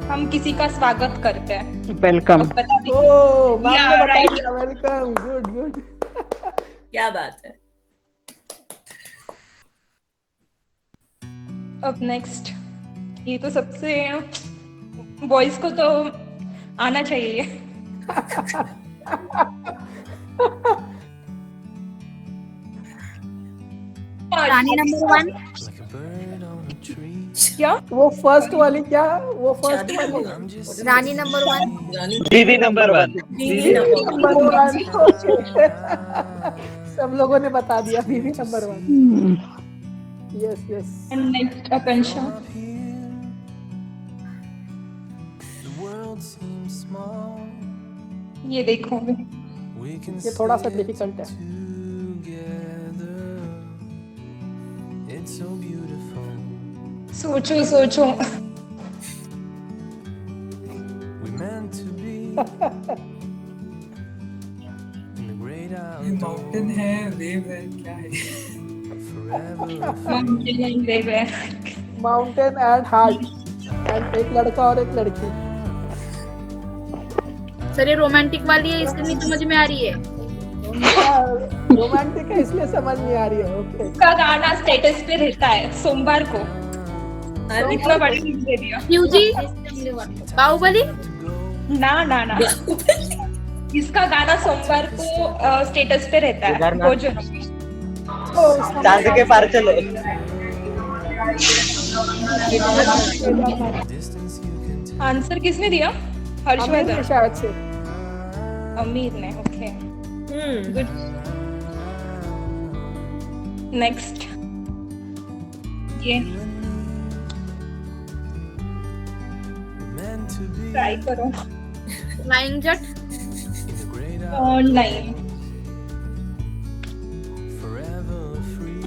Speaker 14: हम किसी का स्वागत करते हैं।
Speaker 9: वेलकम।
Speaker 5: ओह, मैम ने बता
Speaker 14: right.
Speaker 5: दिया। वेलकम। Good good.
Speaker 3: क्या बात है।
Speaker 14: अब नेक्स्ट ये तो सबसे बॉयज को तो आना चाहिए।
Speaker 10: रानी नंबर 1।
Speaker 14: क्या?
Speaker 5: वो फर्स्ट वाली क्या? वो फर्स्ट वाली।
Speaker 10: रानी नंबर 1।
Speaker 16: दीदी नंबर 1।
Speaker 3: दीदी नंबर
Speaker 5: 1। सब लोगों ने बता दिया दीदी number 1। Yes yes.
Speaker 14: And next Akanksha. ये देखो,
Speaker 5: ये थोड़ा सा डिफिकल्ट है।
Speaker 14: सोचो सोचो।
Speaker 1: ये माउंटेन है, वेव है, क्या है?
Speaker 14: माउंटेन एंड वेव है।
Speaker 5: माउंटेन एंड हार्ट एंड एक लड़का और एक लड़की।
Speaker 10: सर ये रोमांटिक वाली है, इसलिए नहीं समझ में आ रही है।
Speaker 5: रोमांटिक है इसलिए समझ नहीं आ रही है। ओके।
Speaker 14: का गाना स्टेटस पे रहता है सोमवार को। इतना बड़ा हिंट दे दिया।
Speaker 10: जी बाहुबली।
Speaker 14: ना ना ना इसका गाना सोमवार को स्टेटस पे रहता है। वो जो
Speaker 16: चांद के पार चलो।
Speaker 14: आंसर किसने दिया? हर्षवर्धन
Speaker 5: शायद से।
Speaker 14: अमीर ने। Okay good. नेक्स्ट ये ट्राई करो।
Speaker 10: फ्लाइंग जट।
Speaker 14: नहीं।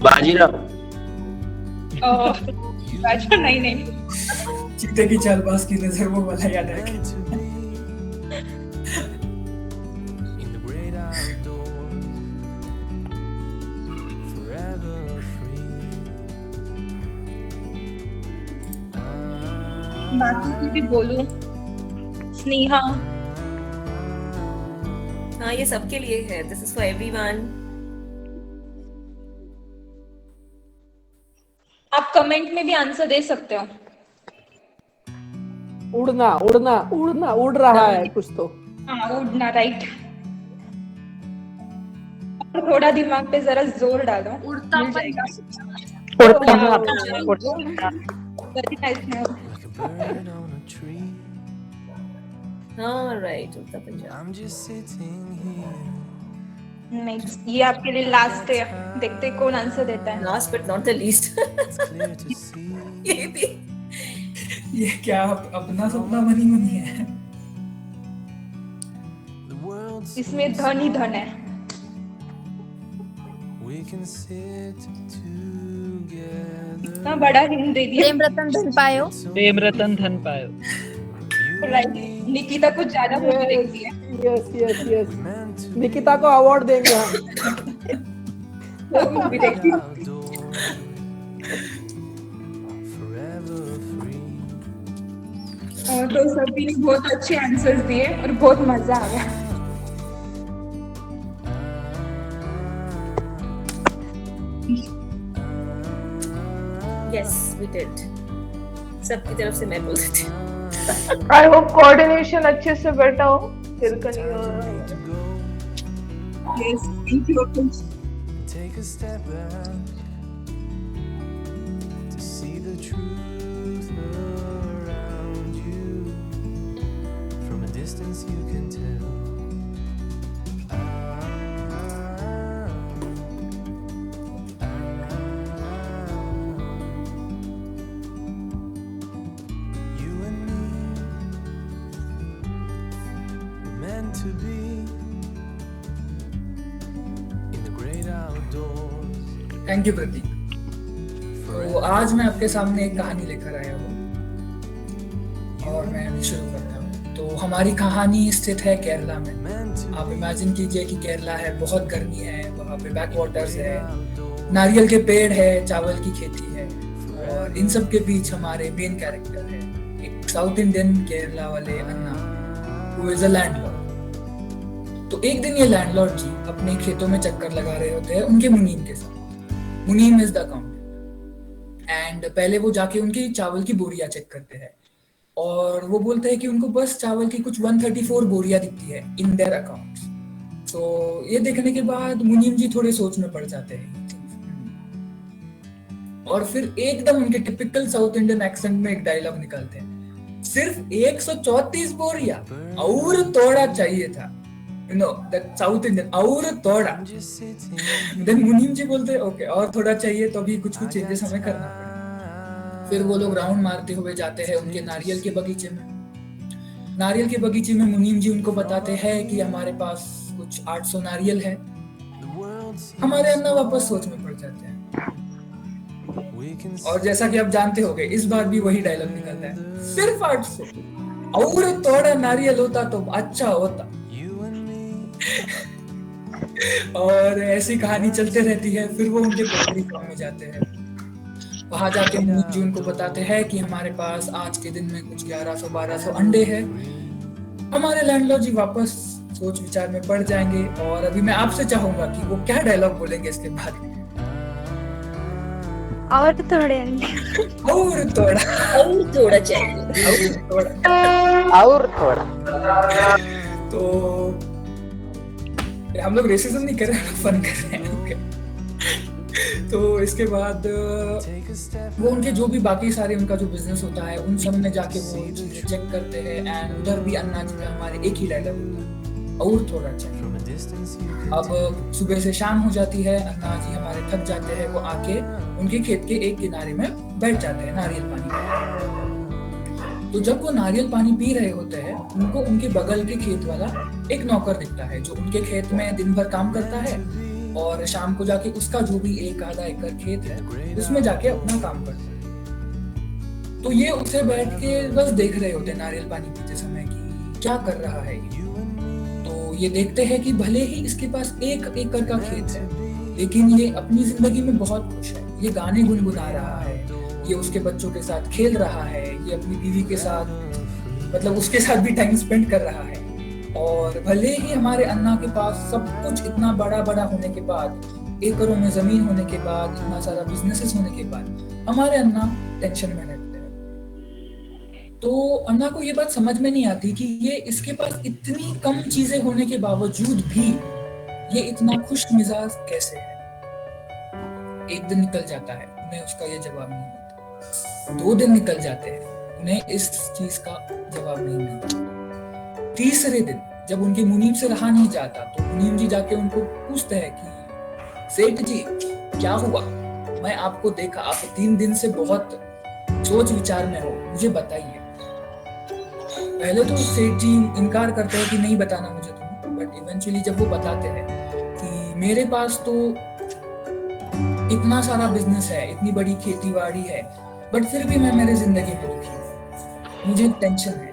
Speaker 16: बाजीराव।
Speaker 14: नहीं नहीं।
Speaker 1: चीते की चालबाज की नजर, वो वाला याद है।
Speaker 14: बाकी की भी बोलूं। स्नेहा।
Speaker 3: हाँ ये सबके लिए है। This is for everyone.
Speaker 14: आप कमेंट में भी आंसर दे सकते हो।
Speaker 5: उड़ना उड़ना उड़ना, उड़ रहा है कुछ तो।
Speaker 14: हाँ उड़ना राइट। थोड़ा दिमाग पे जरा जोर डालो,
Speaker 10: उड़ता
Speaker 14: मिल जाएगा। Very nice name.
Speaker 3: हाँ राइट, उड़ता पंजाब।
Speaker 14: नेक्स्ट ये आपके लिए लास्ट है, देखते हैं कौन आंसर देता है।
Speaker 3: Last but not the least. ये भी
Speaker 1: ये क्या अपना सपना मनी मनी है?
Speaker 14: इसमें धन ही धन है। इतना बड़ा हिंट दे दिया।
Speaker 10: प्रेम रतन धन पायो।
Speaker 16: प्रेम रतन धन पायो।
Speaker 14: राइट, निकिता कुछ ज्यादा मूवी देखती है।
Speaker 5: यस यस यस, निकिता को अवार्ड देंगे हम।
Speaker 14: मूवी देखती है। तो सभी ने बहुत अच्छे आंसर्स दिए और बहुत मजा आ गया।
Speaker 3: Yes, we did. सबकी तरफ से मैं बोल देती हूँ.
Speaker 12: आई होप कोऑर्डिनेशन अच्छे से बैठा हो. हिरकनी और
Speaker 17: Yes, thank you.
Speaker 6: Take a step back to see the truth around you. From a distance you can tell. You and me were meant to be.
Speaker 1: Thank you Prateek. तो आज मैं आपके सामने एक कहानी लेकर आया हूँ और मैं अभी शुरू करता हूँ. तो हमारी कहानी स्थित है केरला में. आप इमेजिन कीजिए कि केरला है, बहुत गर्मी है, वहाँ पे बैक वाटर्स है, नारियल के पेड़ है, चावल की खेती है, और इन सब के बीच हमारे मेन कैरेक्टर है एक साउथ इंडियन केरला वाले अन्ना हु इज अ लैंडलॉर्ड. तो एक दिन ये लैंडलॉर्ड जी अपने खेतों में चक्कर लगा रहे होते हैं उनके मुनीम के साथ. मुनीम इज द अकाउंटेंट एंड पहले वो जाके उनकी चावल की बोरियां चेक करते हैं और वो बोलते हैं कि उनको बस चावल की कुछ 134 बोरियां दिखती है इन देयर अकाउंट्स. तो ये देखने के बाद मुनीम जी थोड़े सोच में पड़ जाते हैं और फिर एकदम उनके टिपिकल साउथ इंडियन एक्सेंट में एक डायलॉग निकालते हैं, सिर्फ 134 बोरियां और थोड़ा चाहिए था. that South Indian और थोड़ा. Then मुनीम जी बोलते हैं ओके और थोड़ा चाहिए तो अभी कुछ चेंजेस हमें करना पड़ेगा. फिर वो लोग राउंड मारते हुए जाते हैं उनके नारियल के बगीचे में. नारियल के बगीचे में मुनीम जी उनको बताते हैं कि हमारे पास कुछ 800 नारियल है. हमारे अन्ना वापस सोच में पड़ जाते हैं और जैसा कि आप जानते होंगे इस बार भी वही डायलॉग निकलता है, सिर्फ 800 और थोड़ा नारियल होता तो अच्छा होता. और ऐसी कहानी चलते रहती है. फिर वो उनके पोल्ट्री फार्म में जाते हैं. वहां जाके मुनीम जी उनको बताते हैं कि हमारे पास आज के दिन में कुछ 1100-1200 अंडे हैं. हमारे लैंडलॉर्ड जी वापस सोच विचार में पड़ जाएंगे और अभी मैं आपसे चाहूंगा कि वो क्या डायलॉग बोलेंगे इसके बाद.
Speaker 8: और थोड़े अंडे
Speaker 3: और थोड़ा चाहिए
Speaker 5: और थोड़ा.
Speaker 1: तो हम लोग रेसिज्म नहीं कर रहे हैं, फन कर रहे हैं. ओके. तो इसके बाद वो उनके जो भी बाकी सारे उनका जो बिजनेस होता है उन सब में जाके वो चीजें चेक करते हैं एंड उधर भी अन्ना जी का हमारे एक ही डायलॉग होता है, और थोड़ा चाहिए. अब सुबह से शाम हो जाती है, अन्ना जी हमारे थक जाते हैं. वो आके उनके खेत के एक किनारे में बैठ जाते हैं नारियल पानी. तो जब वो नारियल पानी पी रहे होते हैं उनको उनके बगल के खेत वाला एक नौकर दिखता है जो उनके खेत में दिन भर काम करता है और शाम को जाके उसका जो भी 1-आधा एकड़ खेत है उसमें जाके अपना काम करता है. तो ये उसे बैठ के बस देख रहे होते हैं नारियल पानी पीते समय कि क्या कर रहा है. तो ये देखते हैं कि भले ही इसके पास 1 एकड़ का खेत है लेकिन ये अपनी जिंदगी में बहुत खुश है. ये गाने गुनगुना रहा है, ये उसके बच्चों के साथ खेल रहा है, ये अपनी बीवी के साथ मतलब उसके साथ भी टाइम स्पेंड कर रहा है. और भले ही हमारे अन्ना के पास सब कुछ इतना बड़ा होने के बाद, एकड़ों में जमीन होने के बाद, इतना सारा बिजनेसेस होने के बाद, हमारे अन्ना टेंशन में रहते हैं. तो अन्ना को ये बात समझ में नहीं आती कि ये इसके पास इतनी कम चीजें होने के बावजूद भी ये इतना खुश मिजाज कैसे है. एक दिन निकल जाता है, उन्हें उसका ये जवाब नहीं मिलता. 2 दिन निकल जाते हैं, उन्हें इस चीज का जवाब नहीं मिलता. तीसरे दिन जब उनके मुनीम से रहा नहीं जाता तो मुनीम जी जाके उनको पूछते हैं कि सेठ जी क्या हुआ, मैं आपको देखा, आप 3 दिन से बहुत सोच विचार में हो, मुझे बताइए. पहले तो सेठ जी इनकार करते हैं कि नहीं बताना मुझे तुम्हें, बट इवेंचुअली जब वो बताते हैं कि मेरे पास तो इतना सारा बिजनेस है, इतनी बड़ी खेतीबाड़ी है, बट फिर भी मैं मेरे जिंदगी में दुखी हूँ, मुझे टेंशन है.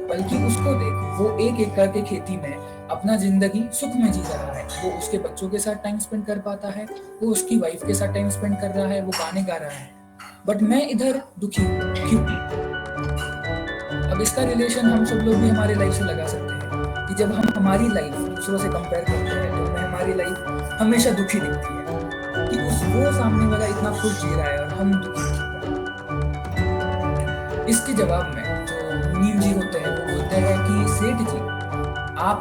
Speaker 1: बल्कि उसको देख, वो 1 एकड़ के खेती में अपना जिंदगी सुख में जी रहा है. वो उसके बच्चों के साथ टाइम स्पेंड कर पाता है, वो उसकी वाइफ के साथ टाइम स्पेंड कर रहा है, वो गाने गा रहा है. बट मैं इधर दुखी हूँ, क्यों? अब इसका रिलेशन हम सब लोग भी हमारे लाइफ से लगा सकते हैं कि जब हम हमारी लाइफ दूसरों से कंपेयर करते हैं तो हमें हमारी लाइफ हमेशा दुखी दिखती है कि वो वो सामने वाला इतना खुश जी रहा है और हम दुखी जी रहे हैं। इसके जवाब में जो मुनीम जी होते हैं वो बोलते हैं कि सेठ जी, आप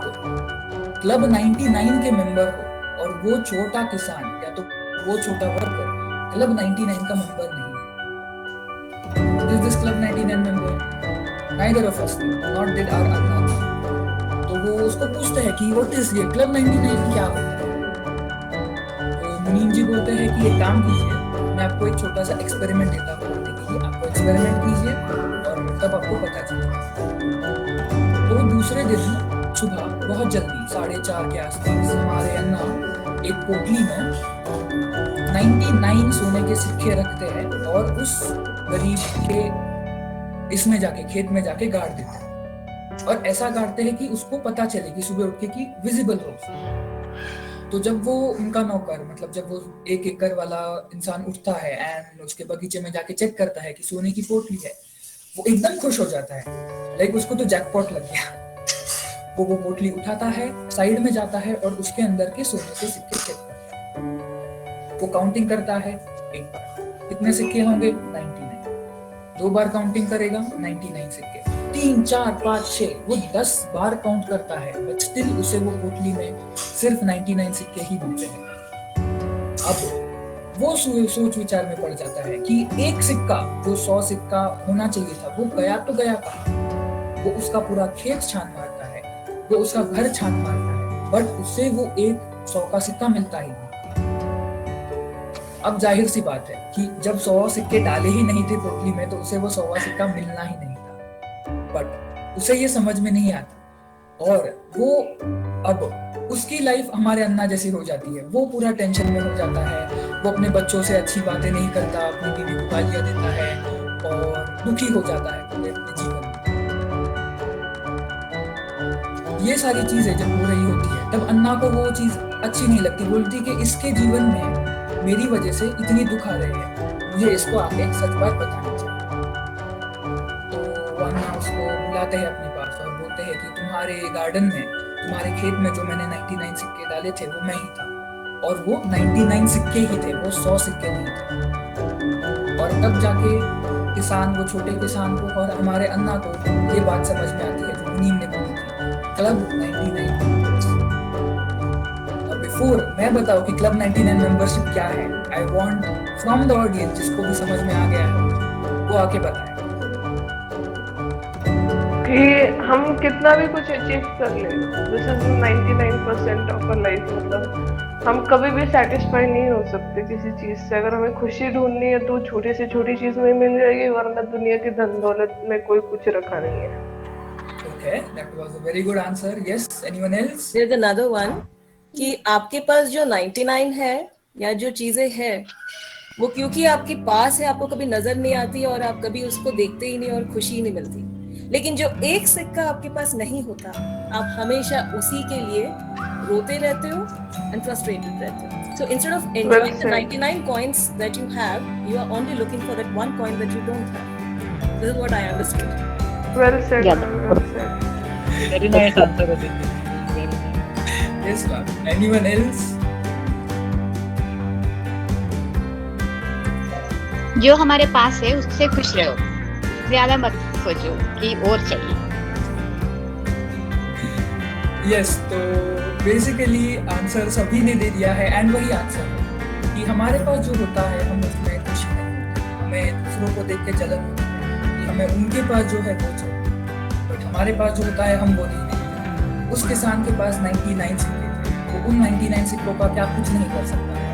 Speaker 1: क्लब 99 के मेंबर हो और वो छोटा किसान या तो वो छोटा वर्कर क्लब 99 का मेंबर नहीं है। Is this club 99 member? Neither of us, not did our Anna. तो वो उसको पूछते हैं कि what is ये क्लब 99 क्या होता है? तो मुनीम जी बोलते हैं कि एक काम कीजिए, मैं आपको एक छोटा सा एक्सपेरिमेंट देता हूँ करने के लिए, आपको एक्सपेरिमेंट कीजिए और तब आपको पता चलेगा। तो दूसरे दिन सुबह बहुत जल्दी 4:30 के आसपास हमारे अन्ना एक पोटली में 99 सोने के सिक्के रखते हैं और उस गरीब के इसमें जाके खेत में जाके गाड़ देते हैं और ऐसा गाड़ते हैं कि उसको पता चले कि सुबह उठ के कि विजिबल हो। तो जब वो उनका नौकर मतलब जब वो 1 एकड़ वाला इंसान उठता है एंड उसके बगीचे में जाके चेक करता है कि सोने की पोटली है, वो एकदम खुश हो जाता है, लाइक उसको तो जैकपॉट लग गया। वो पोटली उठाता है, साइड में जाता है और उसके अंदर के सोने के सिक्के चेक करता है। वो काउंटिंग करता है, एक बार कितने सिक्के होंगे 99, 2 बार काउंटिंग करेगा 99 सिक्के, 3, 4, 5, 6, वो 10 बार काउंट करता है बट स्टिल उसे वो पोटली में सिर्फ 99 सिक्के ही मिलते हैं। अब वो सोच विचार में पड़ जाता है कि एक सिक्का जो 100 सिक्का होना चाहिए था वो गया तो गया कहाँ। वो उसका पूरा खेत छान मारता है, वो उसका घर छान मारता है, बट उससे वो एक 100 का सिक्का मिलता ही नहीं। अब जाहिर सी बात है कि जब 100 सिक्के डाले ही नहीं थे पोटली में तो उसे वो 100वां सिक्का मिलना ही नहीं था, बट उसे ये समझ में नहीं आता और वो अब उसकी लाइफ हमारे अन्ना जैसी हो जाती है। वो पूरा टेंशन में हो जाता है, वो अपने बच्चों से अच्छी बातें नहीं करता, अपनी बीवी को गालियां देता है और दुखी हो जाता है पूरे अपने जीवन में। ये सारी चीजें जब हो रही होती है तब अन्ना को वो चीज अच्छी नहीं लगती, बोलती कि इसके जीवन में मेरी वजह से इतनी दुख आ रही है, मुझे इसको आके सच बात बतानी चाहिए। तो अन्ना उसको बुलाते हैं अपने पास और बोलते हैं कि तुम्हारे गार्डन में, तुम्हारे खेत में जो मैंने 99 सिक्के डाले थे वो मैं ही था और वो 99 सिक्के ही थे, वो 100 सिक्के नहीं थे। और तब जाके किसान, वो छोटे किसान को और हमारे अन्ना को ये बात समझ में आती है जो मुनीम ने बोली थी, क्लब 99 मेंबर्स। और बिफोर मैं बताऊं कि क्लब 99 मेंबरशिप क्या है, I want from the audience जिसको भी समझ में आ गया है वो आके बताए
Speaker 12: कि हम कितना भी कुछ अचीव कर ले, this is 99% of a life. मतलब हम कभी भी सेटिस्फाई नहीं हो सकते किसी चीज से। अगर हमें खुशी ढूंढनी है तो छोटी से छोटी चीज में मिल जाएगी, वरना दुनिया की धन दौलत में कोई कुछ रखा नहीं है।
Speaker 1: Okay, that was a very good answer. Yes, anyone else?
Speaker 3: There's another one कि आपके पास जो 99 है या जो चीजें हैं वो क्योंकि आपके पास है आपको कभी नजर नहीं आती और आप कभी उसको देखते ही नहीं और खुशी नहीं मिलती। लेकिन जो एक सिक्का आपके पास नहीं होता, आप हमेशा उसी के लिए रोते रहते हो एंड फ्रस्ट्रेटेड रहते हो। So instead of enjoying the 99 coins that you have, you are only looking for that one coin that you don't have. This is what I understood.
Speaker 12: Well said.
Speaker 16: Yeah.
Speaker 12: Well said.
Speaker 16: Very nice answer, Aditi. Very nice.
Speaker 1: Yes, ma'am. Anyone else?
Speaker 17: जो हमारे पास है उससे खुश रहो, ज्यादा मत सोचो कि और चाहिए।
Speaker 1: Yes, तो बेसिकली आंसर सभी ने दे दिया है एंड वही आंसर है कि हमारे पास जो होता है हम उसमें खुशी नहीं होती, हमें दूसरों को देख के जलन होती है कि हमें उनके पास जो है वो चाहिए, बट हमारे पास जो होता है हम वो नहीं देते। उस किसान के पास 99 सिक्के थे, वो उन 99 सिक्कों का क्या कुछ नहीं कर सकता है,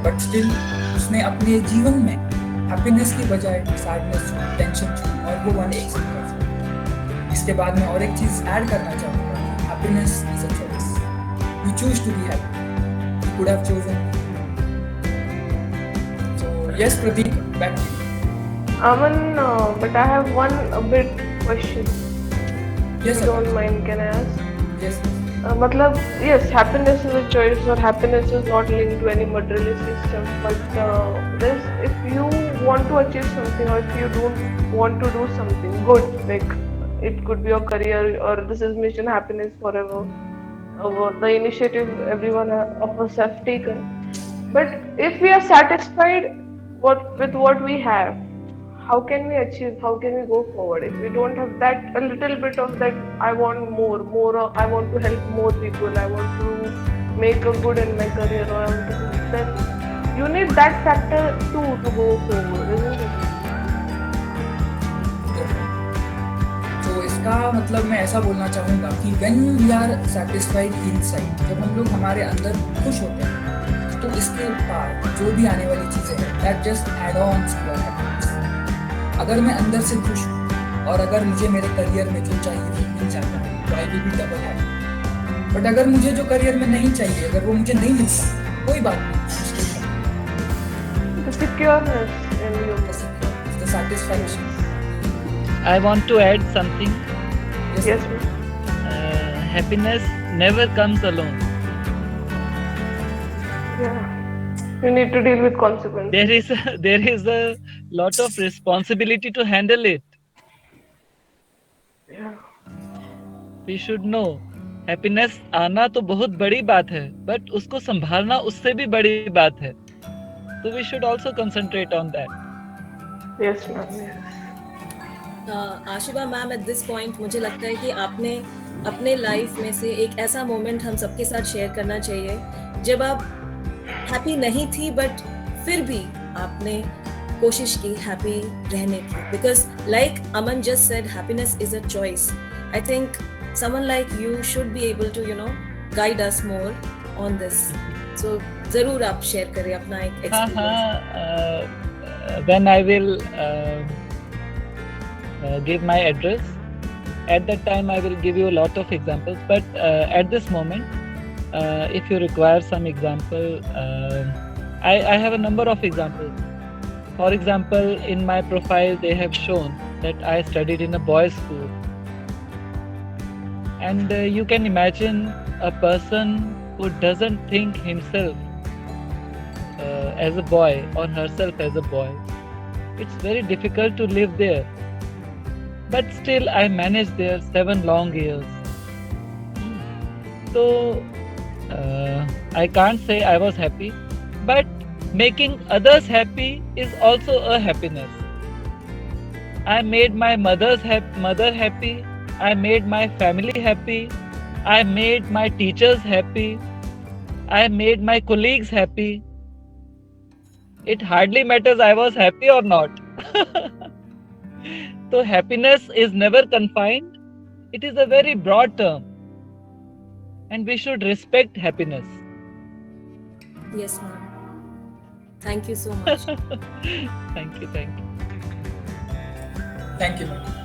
Speaker 1: बट स्टिल उसने अपने जीवन में हैप्पीनेस की बजाय सैडनेस, टेंशन और वो 1 सिक्का था। इसके बाद मैं और एक चीज ऐड करना चाहूँगा, happiness is a choice. You choose to be happy. You could have chosen. So yes, Pratik, back to you.
Speaker 12: Aman, but I have one a bit question.
Speaker 1: Yes,
Speaker 12: if you don't mind, can I ask?
Speaker 1: Yes.
Speaker 12: मतलब yes, happiness is a choice or happiness is not linked to any materialistic stuff. But if you want to achieve something or if you don't want to do something good, like it could be your career or this is Mission Happiness Forever, the initiative everyone of us have taken. But if we are satisfied with what we have, how can we achieve? How can we go forward? If we don't have that, a little bit of that, I want more. I want to help more people. I want to make a good in my career, or I want to do that. You need that factor too to go forward, isn't it?
Speaker 1: तो इसका मतलब मैं ऐसा बोलना चाहूँगा कि when we are satisfied inside, जब हम लोग हमारे अंदर खुश होते हैं, तो इसके बाद जो भी आने वाली चीज़ें हैं, that just add-ons to our happiness. अगर मैं अंदर से खुश हूँ और अगर मुझे मेरे करियर में जो चाहिए वो मिल जाता है, तो I will be double happy. But अगर मुझे जो करियर में नहीं चाहिए, अगर वो मुझे नहीं मिलता, कोई बात नहीं.
Speaker 12: The secureness in you.
Speaker 1: The satisfaction.
Speaker 16: I want to add something.
Speaker 12: Yes.
Speaker 16: Happiness never comes alone.
Speaker 12: Yeah. You need to deal with consequences.
Speaker 16: There is a lot of responsibility to handle it.
Speaker 12: Yeah.
Speaker 16: We should know. Happiness आना तो बहुत बड़ी बात है, but उसको संभालना उससे भी बड़ी बात है. So we should also concentrate on that.
Speaker 12: Yes, ma'am. Yes.
Speaker 3: Ashiba ma'am, at this point मुझे लगता है कि आपने अपने लाइफ में से एक ऐसा मोमेंट हम सबके साथ शेयर करना चाहिए जब आप हैप्पी नहीं थी बट फिर भी आपने कोशिश की हैप्पी रहने की, because like Aman just said, happiness is a choice. I think someone like you should be able to guide us more on this. So जरूर आप शेयर करें अपना एक experience.
Speaker 16: When I will give my address, at that time I will give you a lot of examples, but at this moment if you require some example, I have a number of examples. For example, in my profile they have shown that I studied in a boys school, and you can imagine a person who doesn't think himself as a boy or herself as a boy. It's very difficult to live there. But still I managed there 7 long years. So I can't say I was happy, but making others happy is also a happiness. I made my mother happy. I made my family happy. I made my teachers happy. I made my colleagues happy. It hardly matters I was happy or not. So happiness is never confined. It is a very broad term, and we should respect happiness.
Speaker 3: Yes, ma'am. Thank you so much.
Speaker 16: Thank you.
Speaker 1: Thank you, ma'am.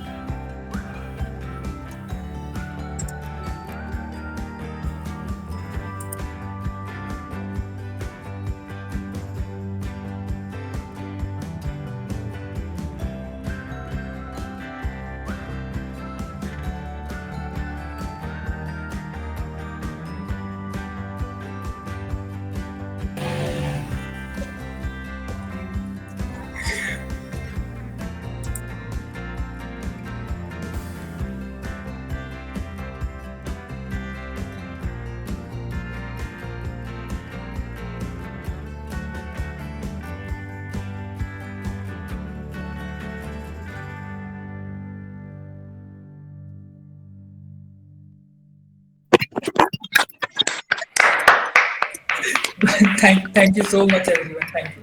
Speaker 1: Thank you so much, everyone. Thank you.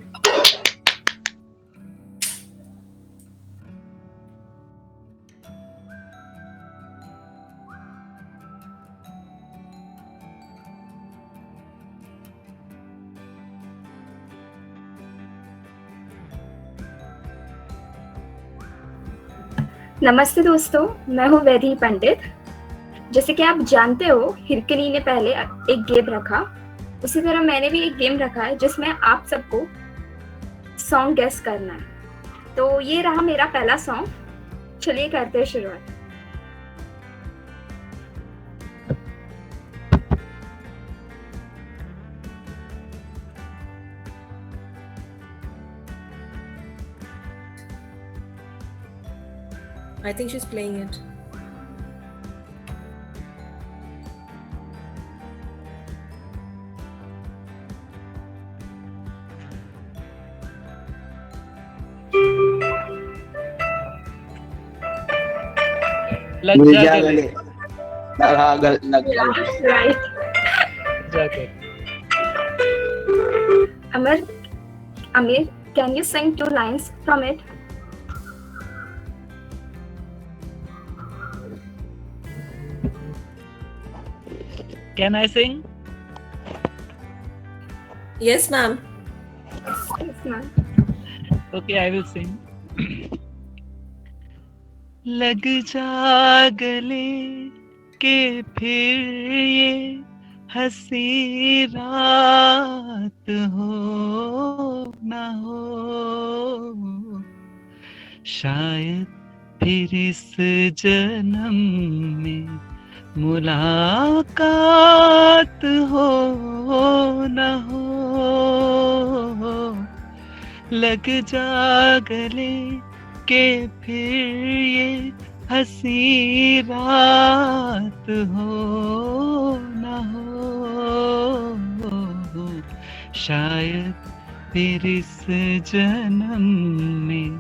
Speaker 18: नमस्ते दोस्तों, मैं हूँ वैदेही पंडित. जैसे कि आप जानते हो, हिरकनी ने पहले एक गेम रखा, उसी तरह मैंने भी एक गेम रखा है जिसमें आप सबको सॉन्ग गेस करना है. तो ये रहा मेरा पहला सॉन्ग. चलिए करते हैं शुरुआत.
Speaker 3: I think she's playing it.
Speaker 16: लग
Speaker 19: मिल
Speaker 16: जा
Speaker 19: जा
Speaker 16: गले।
Speaker 19: गले। हाँ, लग जा गले।
Speaker 18: Right.
Speaker 16: जा गले।
Speaker 18: Amir, can you sing 2 lines from it?
Speaker 16: Can I sing?
Speaker 3: Yes, ma'am.
Speaker 18: Yes, ma'am.
Speaker 16: Okay, I will sing. लग जा गले के फिर ये हंसी रात हो ना हो, शायद फिर इस जन्म में मुलाकात हो ना हो। लग जा गले के फिर ये हंसी रात हो ना हो, शायद फिर इस जन्म में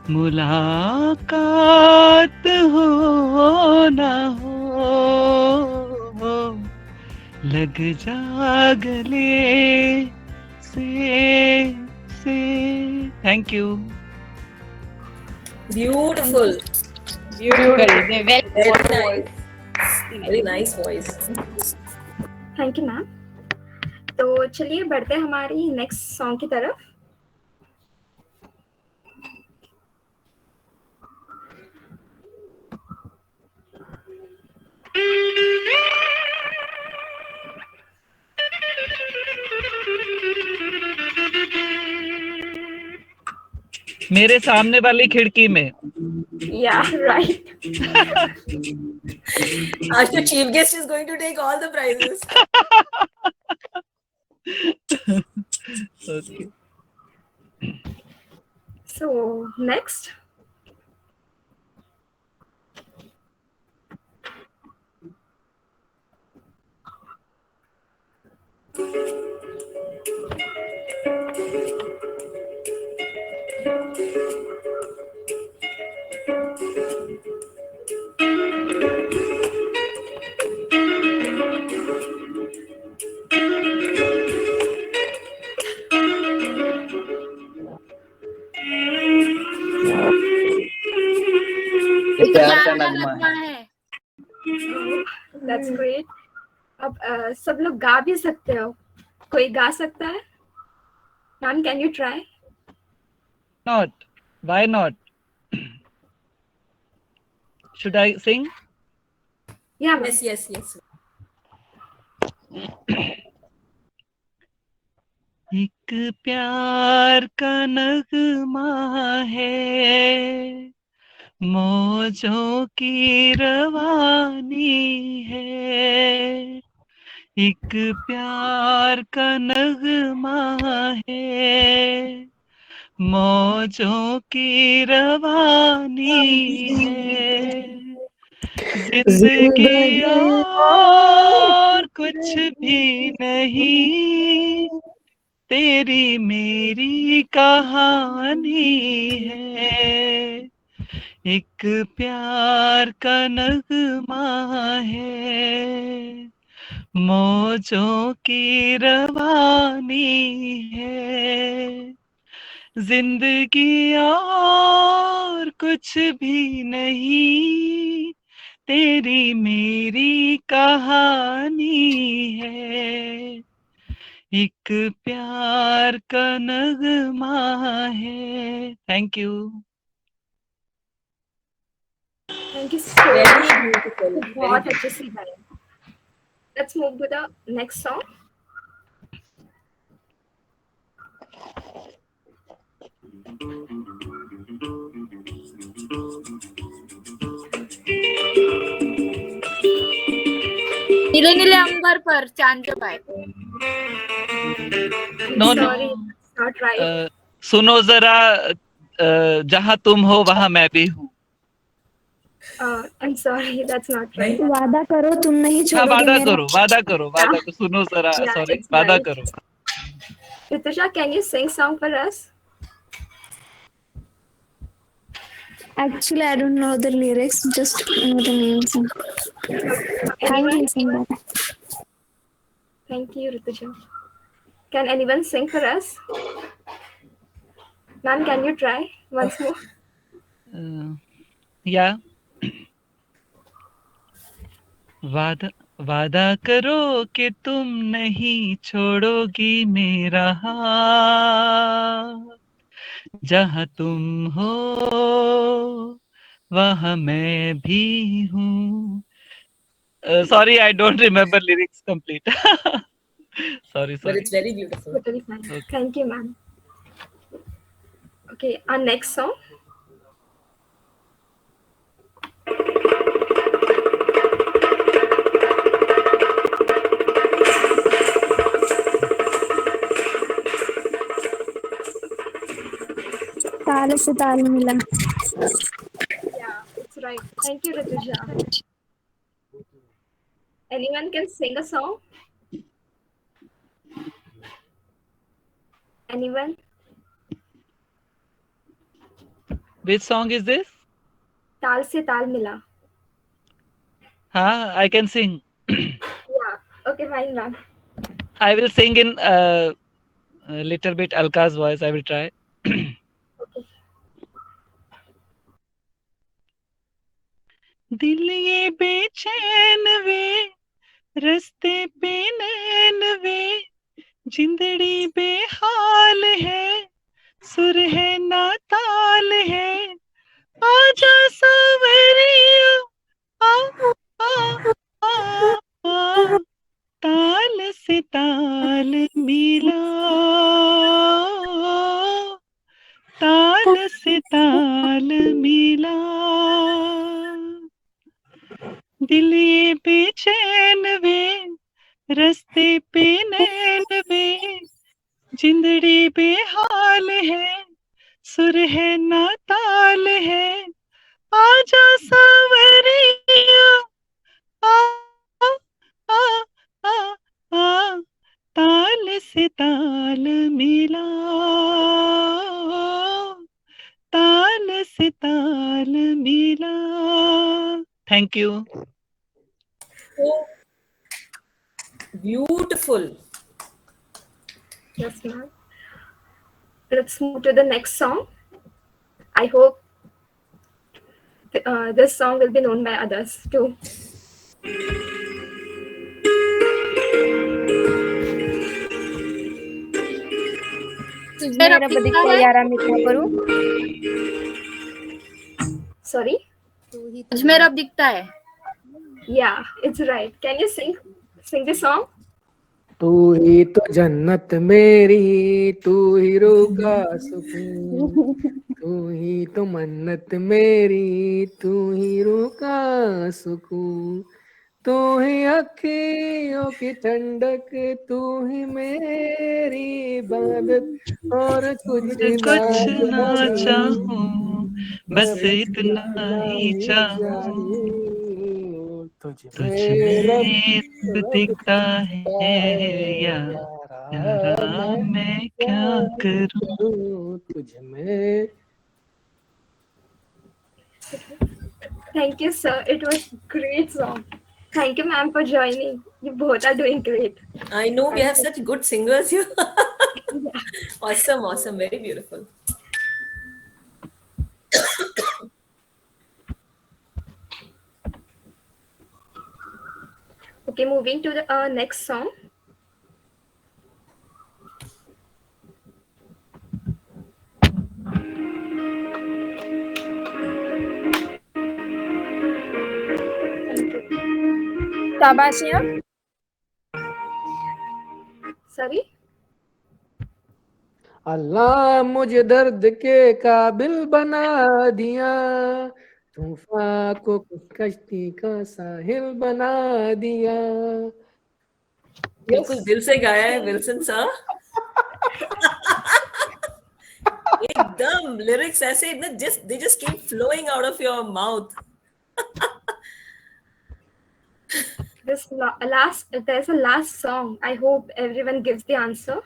Speaker 16: मुलाकात हो ना हो। लग जा गले से। Thank you.
Speaker 3: Beautiful. Very nice voice.
Speaker 18: Thank you, ma'am. तो चलिए बढ़ते हैं हमारी नेक्स्ट सॉन्ग की तरफ।
Speaker 16: मेरे सामने वाली खिड़की में।
Speaker 18: Yeah, right.
Speaker 3: Our chief guest is going to take all the prizes.
Speaker 16: Okay.
Speaker 18: So next.
Speaker 19: प्यार का नगमा है।
Speaker 18: That's great. अब सब लोग गा भी सकते हो। कोई गा सकता है? Ma'am, can you try?
Speaker 16: Not. Why not? Should I sing?
Speaker 18: Yeah.
Speaker 3: Yes.
Speaker 16: एक प्यार का नगमा है, मौजों की रवानी है। एक प्यार का नगमा है, मौजों की रवानी है। जिंदगी और कुछ भी नहीं, तेरी मेरी कहानी है। एक प्यार का नगमा है, मौजों की रवानी है। जिंदगी और कुछ भी नहीं, तेरी मेरी कहानी है। एक प्यार का नगमा है। Thank you.
Speaker 18: Thank you so much. बहुत अच्छे से गाया। Let's move to the next song.
Speaker 10: नीले नीले अंबर पर चांद जब आए।
Speaker 16: No
Speaker 18: Sorry, not right.
Speaker 16: सुनो जरा, जहाँ तुम हो वहाँ मैं भी हूँ।
Speaker 18: I'm sorry, that's not right.
Speaker 8: वादा करो तुम नहीं
Speaker 16: हाँ,
Speaker 8: छोड़ोगे
Speaker 16: वादा
Speaker 8: मेरा।
Speaker 16: करो, वादा करो, वादा करो। सुनो जरा,
Speaker 18: Yeah,
Speaker 16: सॉरी,
Speaker 18: it's
Speaker 16: वादा
Speaker 18: right.
Speaker 16: करो।
Speaker 18: Ritusha, can you sing song for us?
Speaker 8: Actually, I don't know the lyrics, just know the names. Thank you, Simba.
Speaker 18: Thank you, Rituja. Can anyone sing for us? Ma'am, can you try once more?
Speaker 16: Yeah. वादा करो कि तुम नहीं छोड़ोगी मेरा हाथ, जहाँ तुम हो वहाँ मैं भी हूँ. Sorry, I don't remember lyrics complete. sorry.
Speaker 3: But it's very beautiful.
Speaker 18: Totally fine.
Speaker 16: Okay.
Speaker 18: Thank you, ma'am. Okay, our next song.
Speaker 8: ताल से ताल मिला.
Speaker 18: Yeah, it's right. Thank you, Rituja. Anyone can sing a song? Anyone?
Speaker 16: Which song is this?
Speaker 18: ताल से ताल मिला.
Speaker 16: I can sing.
Speaker 18: Yeah. Okay, fine, ma'am.
Speaker 16: I will sing in a little bit Alka's voice. I will try. दिल ये बेचैन वे, रस्ते पे नैन वे, जिंदड़ी बेहाल है, सुर है ना ताल है, आजा सवरिया, आ आ आ आ, ताल से ताल मिला, ताल से ताल मिला, दिल ये बेचैन वे, रस्ते पे नैन वे, जिंदड़ी बेहाल है, सुर है ना ताल है, आजा सवरिया, आ आ आ आ, ताल से ताल मिला, ताल से ताल मिला. Thank you.
Speaker 3: So beautiful.
Speaker 18: Yes, ma'am. Let's move to the next song. I hope this song will be known by others too.
Speaker 8: मेरा बदिकता यारा मिठा करूं.
Speaker 18: Sorry?
Speaker 10: अजमेर अब दिखता है.
Speaker 18: Yeah, it's right. Can you sing the song?
Speaker 4: तू ही तो जन्नत मेरी, तू ही रूह का सुकून, तू ही तो मन्नत मेरी, तू ही रूह का सुकून, तू ही अखियों की ठंडक, तू ही मेरी इबादत, और कुछ
Speaker 16: ना चाहूं, बस इतना ही चाहूं, तुझमें रब दिखता है यारा, मैं क्या करूं
Speaker 4: तुझमें.
Speaker 18: Thank you, sir. It was great song. Thank you, ma'am, for joining. You both are doing great.
Speaker 3: I know we have such good singers here. Awesome. Very beautiful.
Speaker 18: Okay, moving to the next song.
Speaker 8: शाबाशियां.
Speaker 18: Sorry?
Speaker 4: अल्लाह मुझे दर्द के काबिल बना दिया, तूफान को कश्ती का साहिल बना दिया.
Speaker 3: बिल्कुल दिल से गाया है विल्सन सर. एकदम lyrics ऐसे they just keep flowing out of your mouth.
Speaker 18: There's a last song. I hope everyone gives the answer.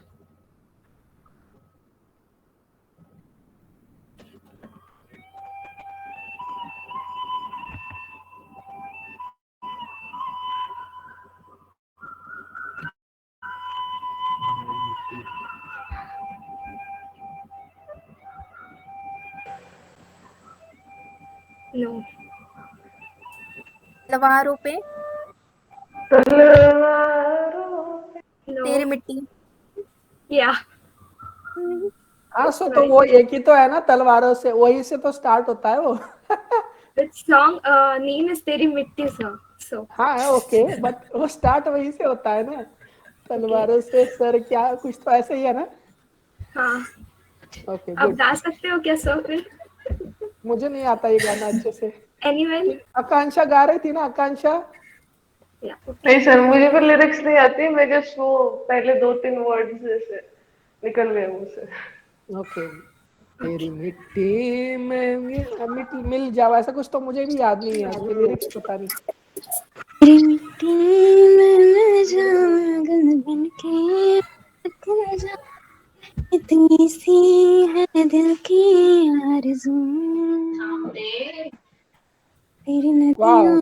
Speaker 18: No.
Speaker 20: तलवारों पे, तेरी मिट्टी।
Speaker 18: या
Speaker 5: हाँ, सो तो वो एक ही तो है ना, तलवारों से, वही से तो स्टार्ट होता है वो।
Speaker 18: सॉन्ग नेम इज तेरी मिट्टी सर। सो
Speaker 5: हाँ है, ओके, बट वो स्टार्ट वहीं से होता है ना, तलवारों से सर, क्या कुछ तो ऐसे ही है ना।
Speaker 18: हाँ,
Speaker 5: ओके,
Speaker 18: आप
Speaker 5: गुड।
Speaker 18: गा सकते हो क्या सर फिर?
Speaker 5: मुझे नहीं आता ये गाना अच्छे से।
Speaker 18: एनीवन?
Speaker 5: आकांक्षा गा रही थी ना, आकांक्षा?
Speaker 12: नहीं सर, मुझे भी लिरिक्स नहीं आती, मैं जस्ट वो पहले 2-3 वर्ड्स जैसे निकल गए मुंह से।
Speaker 5: ओके, तेरी मिट्टी में मिल जाओ, ऐसा कुछ तो मुझे भी याद नहीं है, उसके लिरिक्स पता नहीं।
Speaker 2: तेरी मिट्टी में मिल जाऊं गगन बन के, बिखर जाऊं, इतनी सी है दिल की आरज़ू, तेरी नदियों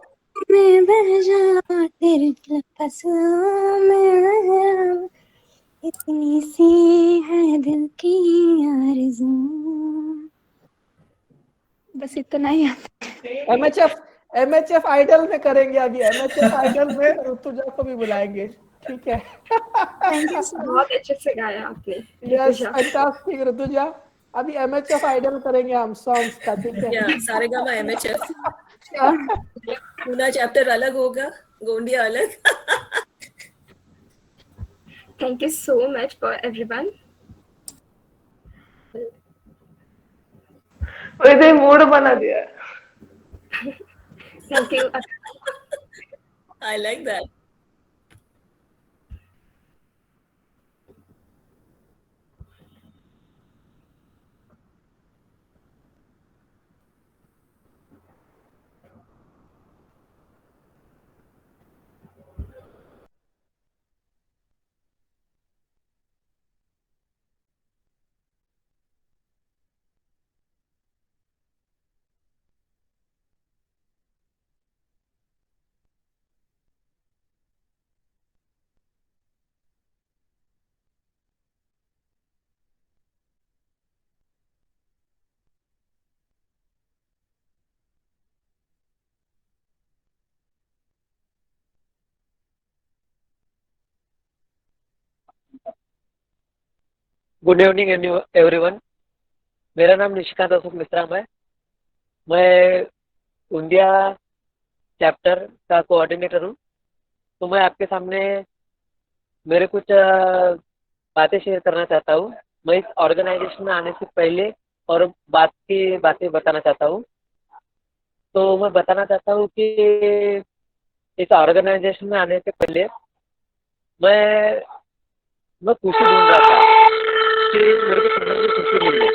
Speaker 2: में बह जाऊं, तेरे फसलों में बह जाऊं, इतनी सी है दिल की आरज़ू।
Speaker 18: बस इतना ही
Speaker 5: एमएचएफ आइडल में करेंगे अभी, एमएचएफ आइडल में ऋतुजा को भी बुलाएंगे, ठीक है?
Speaker 18: थैंक यू सर, बहुत अच्छे से गाया आपने
Speaker 5: यस,
Speaker 18: ऋतुजा।
Speaker 5: फैंटास्टिक ऋतुजा। अभी एमएचएफ आइडल करेंगे हम सॉन्ग्स का, ठीक है?
Speaker 3: या सारेगामा एमएचएफ। पूना चैप्टर अलग होगा, गोंडिया अलग।
Speaker 18: Thank you so much for everyone.
Speaker 12: वैसे मूड बना दिया।
Speaker 18: Thank you.
Speaker 3: I like that.
Speaker 21: Good evening everyone. मेरा नाम निशिकांत अशोक मिश्राम है। मैं इंडिया चैप्टर का कोऑर्डिनेटर हूँ। तो मैं आपके सामने मेरे कुछ बातें शेयर करना चाहता हूँ। मैं इस ऑर्गेनाइजेशन में आने से पहले और बाद की बातें बताना चाहता हूँ। तो मैं बताना चाहता हूँ कि इस ऑर्गेनाइजेशन में आने से पहले मैं खुशी ढूंढ रहा था कि मेरे को जिंदगी में खुशी मिल जाए।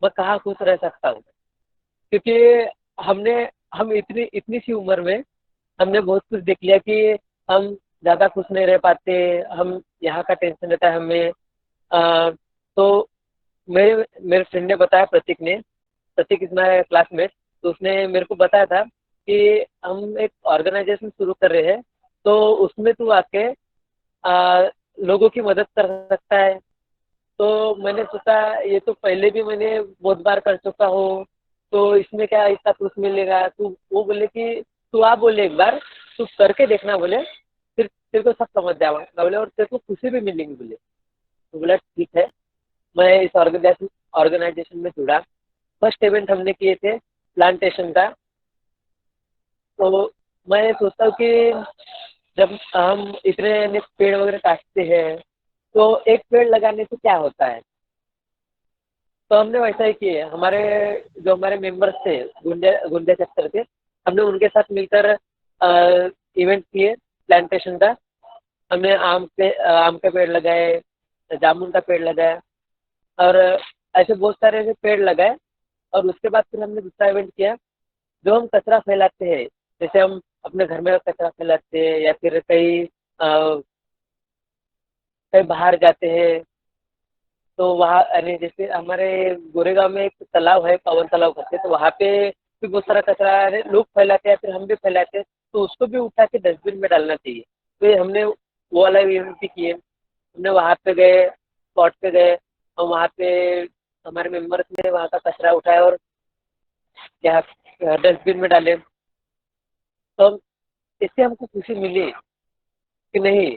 Speaker 21: मैं कहाँ खुश रह सकता हूँ, क्योंकि हम इतनी इतनी सी उम्र में हमने बहुत कुछ देख लिया कि हम ज़्यादा खुश नहीं रह पाते। हम यहाँ का टेंशन रहता है हमें। तो मेरे मेरे फ्रेंड ने बताया, प्रतीक इज माय क्लासमेट। तो उसने मेरे को बताया था कि हम एक ऑर्गेनाइजेशन शुरू कर रहे हैं, तो उसमें तू आके लोगों की मदद कर सकता है। तो मैंने सोचा ये तो पहले भी मैंने बहुत बार कर चुका हूँ, तो इसमें क्या इतना कुछ मिलेगा। तू वो बोले कि तू आप बोले एक बार तू करके देखना, बोले फिर तेरे को सब समझ जाएगा बोले, और तेरे को खुशी भी मिलेगी बोले। तो बोला ठीक है। मैं इस ऑर्गेनाइजेशन में जुड़ा। फर्स्ट इवेंट हमने किए थे प्लांटेशन का। तो मैं सोचता हूँ कि जब हम इतने पेड़ वगैरह काटते हैं तो एक पेड़ लगाने से क्या होता है। तो हमने वैसा ही किए। हमारे मेंबर्स थे गुंडे चैप्टर के, हमने उनके साथ मिलकर इवेंट किए प्लांटेशन का। हमने आम के पेड़ लगाए, जामुन का पेड़ लगाया, और ऐसे बहुत सारे ऐसे पेड़ लगाए। और उसके बाद फिर हमने दूसरा इवेंट किया, जो हम कचरा फैलाते हैं। जैसे हम अपने घर में कचरा फैलाते हैं या फिर कहीं बाहर जाते हैं, तो वहाँ यानी जैसे हमारे गोरेगांव में एक तालाब है, पवन तालाब करते, तो वहाँ पे भी बहुत सारा कचरा लोग फैलाते हैं, फिर हम भी फैलाते हैं। तो उसको भी उठा के डस्टबिन में डालना चाहिए। तो हमने वो वाला इवेंट भी किए। हमने वहाँ पे गए, स्पॉट पे गए, और वहाँ पे हमारे मेंबर्स ने वहाँ का कचरा उठाया और क्या डस्टबिन में डाले, तो इससे हमको खुशी मिली कि नहीं,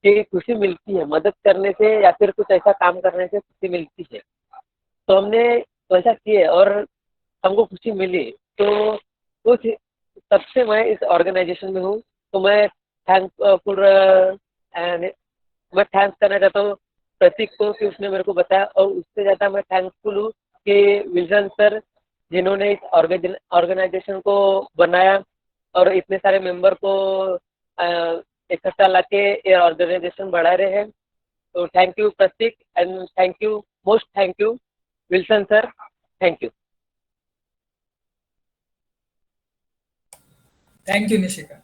Speaker 21: कि खुशी मिलती है मदद करने से या फिर कुछ ऐसा काम करने से खुशी मिलती है। तो हमने वैसा किए और हमको खुशी मिली। तो कुछ तब से मैं इस ऑर्गेनाइजेशन में हूँ। तो मैं थैंकफुल मैं थैंक्स करना चाहता हूँ प्रतीक को कि उसने मेरे को बताया, और उससे ज़्यादा मैं थैंकफुल हूँ कि विल्सन सर जिन्होंने इस ऑर्गेनाइजेशन को बनाया और इतने सारे मेंबर को इकट्ठा लाके ये ऑर्गेनाइजेशन बढ़ा रहे हैं। तो thank you Prateek and thank you, most thank you Wilson sir, thank you.
Speaker 1: Thank you Nishika.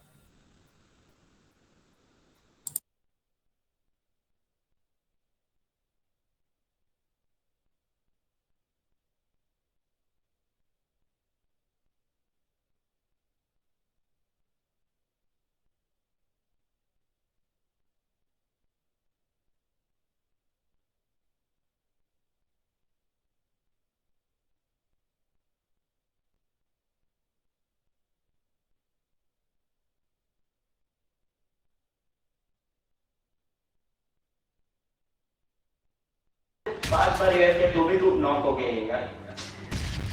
Speaker 20: पांच बार ये के तो भी तू नॉक हो गया यार।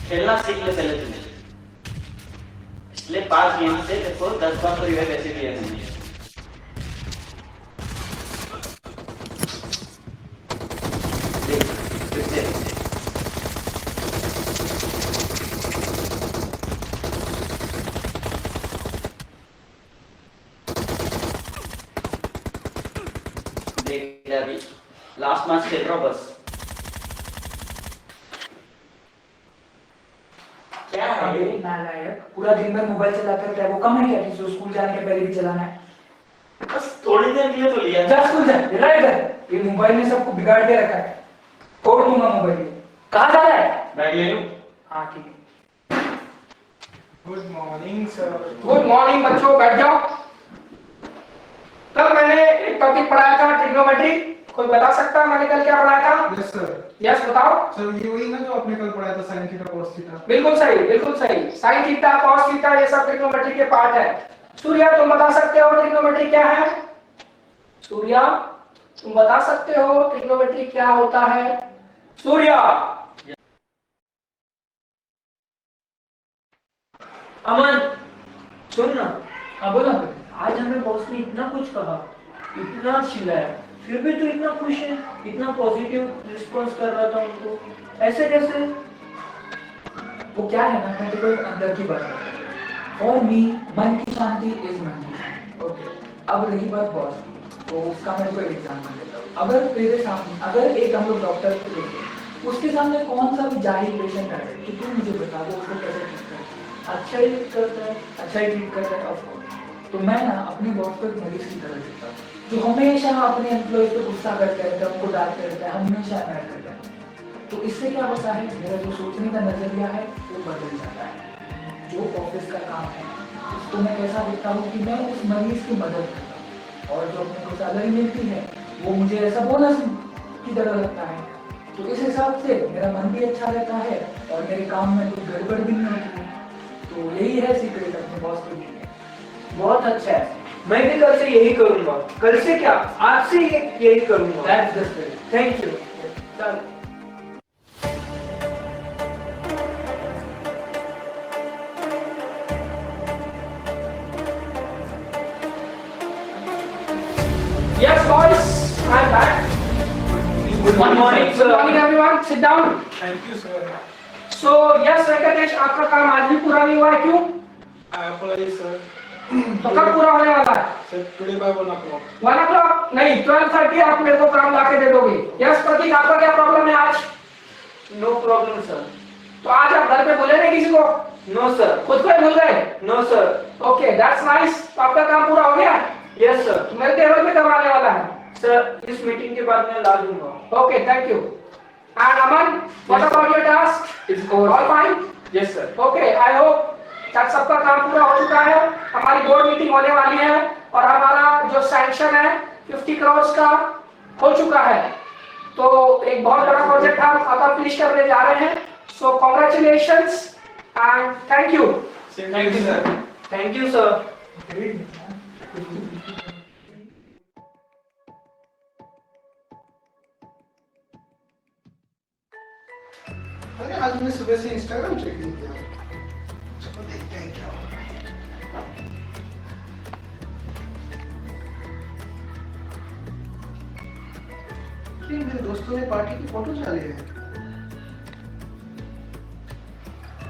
Speaker 20: खेलना सीख ले पहले तुझे, इसलिए 5 गेम से देखो 10 बार तो रिवाइव ऐसे किया तुमने। देख अभी लास्ट मैच खेल रहा हूँ बस।
Speaker 1: क्या है ये नालायक, पूरा दिन भर मोबाइल चलाते रहता है। वो कम है क्या कि जो स्कूल जाने के पहले भी चलाना है?
Speaker 20: बस थोड़ी देर के लिए तो लिया।
Speaker 1: जा स्कूल जा, इधर ये मोबाइल ने सबको बिगाड़ के रखा है। तोड़ दूंगा मोबाइल। कहाँ जा रहा है?
Speaker 20: बैग ले लूं?
Speaker 1: हाँ ठीक है।
Speaker 13: Good morning sir.
Speaker 4: Good morning बच्चों, बैठ जाओ। कल मैंने एक टॉपिक पढ़ाया था ट्रिग्नोमेट्री, कोई बता सकता है मैंने कल क्या पढ़ाया था?
Speaker 13: Yes sir.
Speaker 4: यस बताओ
Speaker 13: सर। ये वही ना जो आपने कल पढ़ाया था, साइन थीटा कॉस थीटा।
Speaker 4: बिल्कुल सही, बिल्कुल सही। साइन थीटा कॉस थीटा ये सब ट्रिग्नोमेट्री के पार्ट है। सूर्या तुम बता सकते हो ट्रिग्नोमेट्री क्या है? सूर्या तुम बता सकते हो ट्रिग्नोमेट्री क्या होता है? सूर्या।
Speaker 22: अमन सुन ना।
Speaker 1: हाँ बोलो।
Speaker 22: आज हमें बॉस ने इतना कुछ कहा, इतना चिल्लाया, फिर भी तू इतना खुश है, इतना पॉजिटिव रिस्पॉन्स कर रहा था उनको, ऐसे कैसे?
Speaker 1: वो क्या है ना, मैं देखो अंदर की बात है। और मी मन की शांति इज मन की शांति। ओके, अब रही बात बॉस की, तो उसका मैं कोई एग्जांपल देता हूँ। अगर तेरे सामने, अगर एक हम लोग डॉक्टर को देखें, उसके सामने कौन सा भी जाहिल पेशेंट है कि तू मुझे बता दो उसको कैसे ट्रीट करता है? अच्छा ही करता है, अच्छा ही ट्रीट करता है ऑफ कोर्स। तो मैं ना अपने बॉस को एक मरीज की तरह देखता हूँ, जो हमेशा अपने एम्प्लॉय पे गुस्सा करते रहता है, उनको डांटते रहता है, हमेशा अटैक करता है। तो इससे क्या होता है, मेरा जो सोचने का नजरिया है वो बदल जाता है। जो ऑफिस का काम है उसको मैं कैसा देखता हूँ कि मैं उस मरीज की मदद करता हूँ, और जो अपने को सैलरी मिलती है वो मुझे ऐसा बोनस की तरह लगता है। तो इस हिसाब से मेरा मन भी अच्छा रहता है और मेरे काम में कोई गड़बड़ भी नहीं होती है। तो यही है सीक्रेट अपने बॉस के लिए।
Speaker 22: बहुत अच्छा है, मैं भी कल से यही करूंगा। कल से क्या, आज से यही करूंगा।
Speaker 1: That's the spirit.
Speaker 22: Thank you.
Speaker 1: चल।
Speaker 4: Yes boys, I'm back.
Speaker 22: Good morning,
Speaker 4: Good morning everyone. Sit down.
Speaker 13: Thank you sir.
Speaker 4: So yes Venkatesh, आपका काम आज भी पूरा नहीं हुआ है, क्यों?
Speaker 13: आई अपोलोजाइज सर।
Speaker 4: तो कब पूरा होने वाला है?
Speaker 13: Sir today bye 1 o'clock।
Speaker 4: 1 o'clock नहीं, 12:30 आप मेरे को काम लाके दे दोगे। यस प्रतीक, आपका क्या प्रॉब्लम है आज?
Speaker 22: No problem sir.
Speaker 4: तो आज आप घर पे बोले नहीं किसी को?
Speaker 22: No sir.
Speaker 4: खुद को ही भूल गए?
Speaker 22: No sir.
Speaker 4: Okay that's nice. तो आपका काम पूरा हो गया?
Speaker 22: Yes sir.
Speaker 4: तो मेरे टेबल पे कब आने वाला है?
Speaker 22: सर इस मीटिंग के बाद मैं ला दूंगा।
Speaker 4: Okay thank you. And Aman, what about your task?
Speaker 22: It's
Speaker 4: all fine?
Speaker 22: Yes sir.
Speaker 4: Okay, I hope तब सबका काम पूरा हो चुका है। हमारी बोर्ड मीटिंग होने वाली है और हमारा जो सैंक्शन है 50 करोड़ का हो चुका है। तो एक बहुत बड़ा प्रोजेक्ट हम अकम्प्लिश करने जा रहे हैं। सो congratulations
Speaker 5: and thank you.
Speaker 22: Thank you, sir. Thank you, sir.
Speaker 13: अरे आज मैंने सुबह से इंस्टाग्राम चेक नहीं किया। चलो देखते हैं क्या हो रहा है। मेरे दोस्तों ने पार्टी की फोटो डाली है।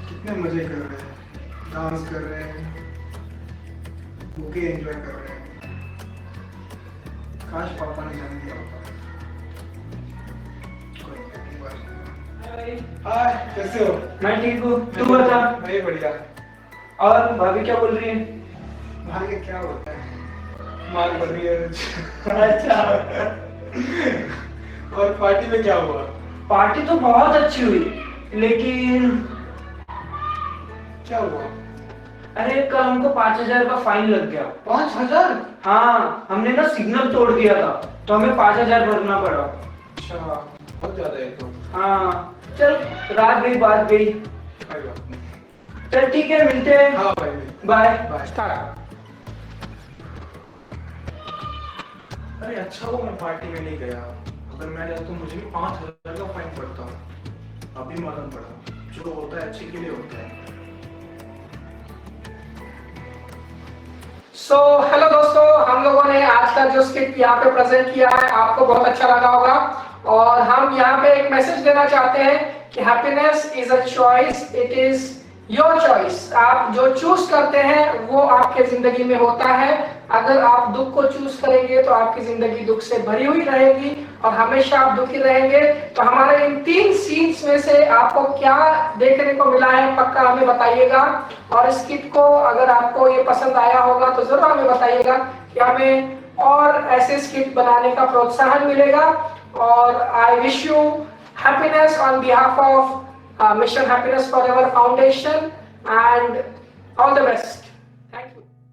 Speaker 13: कितने मजे कर रहे हैं, डांस कर रहे हैं, बुके एंजॉय कर रहे हैं। काश पापा ने जाने दिया होता। हाय, कैसे हो?
Speaker 22: मैं ठीक हूँ, तू बता।
Speaker 13: मैं भी बढ़िया।
Speaker 22: और भाभी क्या बोल रही है?
Speaker 13: भाभी क्या होता है? मार पड़ रही है।
Speaker 22: अच्छा।
Speaker 13: और पार्टी में क्या हुआ?
Speaker 22: पार्टी तो बहुत अच्छी हुई, लेकिन
Speaker 13: क्या हुआ?
Speaker 22: अरे कल हमको 5,000 का फाइन लग गया।
Speaker 13: 5,000?
Speaker 22: हाँ, हमने ना सिग्नल तोड़ दिया था, तो हमें 5,000 भरना पड़ा।
Speaker 13: अच्छा, बहुत ज्यादा है तो।
Speaker 22: हाँ, चल रात गई बात गई।
Speaker 13: कोई बात नहीं।
Speaker 22: चल ठीक है, मिलते हैं।
Speaker 13: हाँ भाई।
Speaker 22: बाय।
Speaker 13: बाय। स्टार्ट। अरे अच्छा हुआ मैं पार्टी में नहीं गया। अगर मैं जाता तो मुझे भी 5,000 का फाइन पड़ता। अभी मालूम पड़ा, जो होता है अच्छे के लिए होता है।
Speaker 5: सो हेलो दोस्तों, हम लोगों ने आज का जो स्किट यहाँ पे प्रेजेंट किया है आपको बहुत अच्छा लगा होगा, और हम यहाँ पे एक मैसेज देना चाहते हैं कि happiness is a choice, it is your choice. आप जो चूज करते हैं वो आपके जिंदगी में होता है। अगर आप दुख को चूज करेंगे तो आपकी जिंदगी दुख से भरी हुई रहेगी और हमेशा आप दुखी रहेंगे। तो हमारे इन 3 सीन्स में से आपको क्या देखने को मिला है पक्का हमें बताइएगा, और इस स्किट को अगर आपको ये पसंद आया होगा तो जरूर हमें बताइएगा कि हमें और ऐसे स्किट बनाने का प्रोत्साहन मिलेगा। और I wish you happiness on behalf of mission happiness forever foundation and all the best.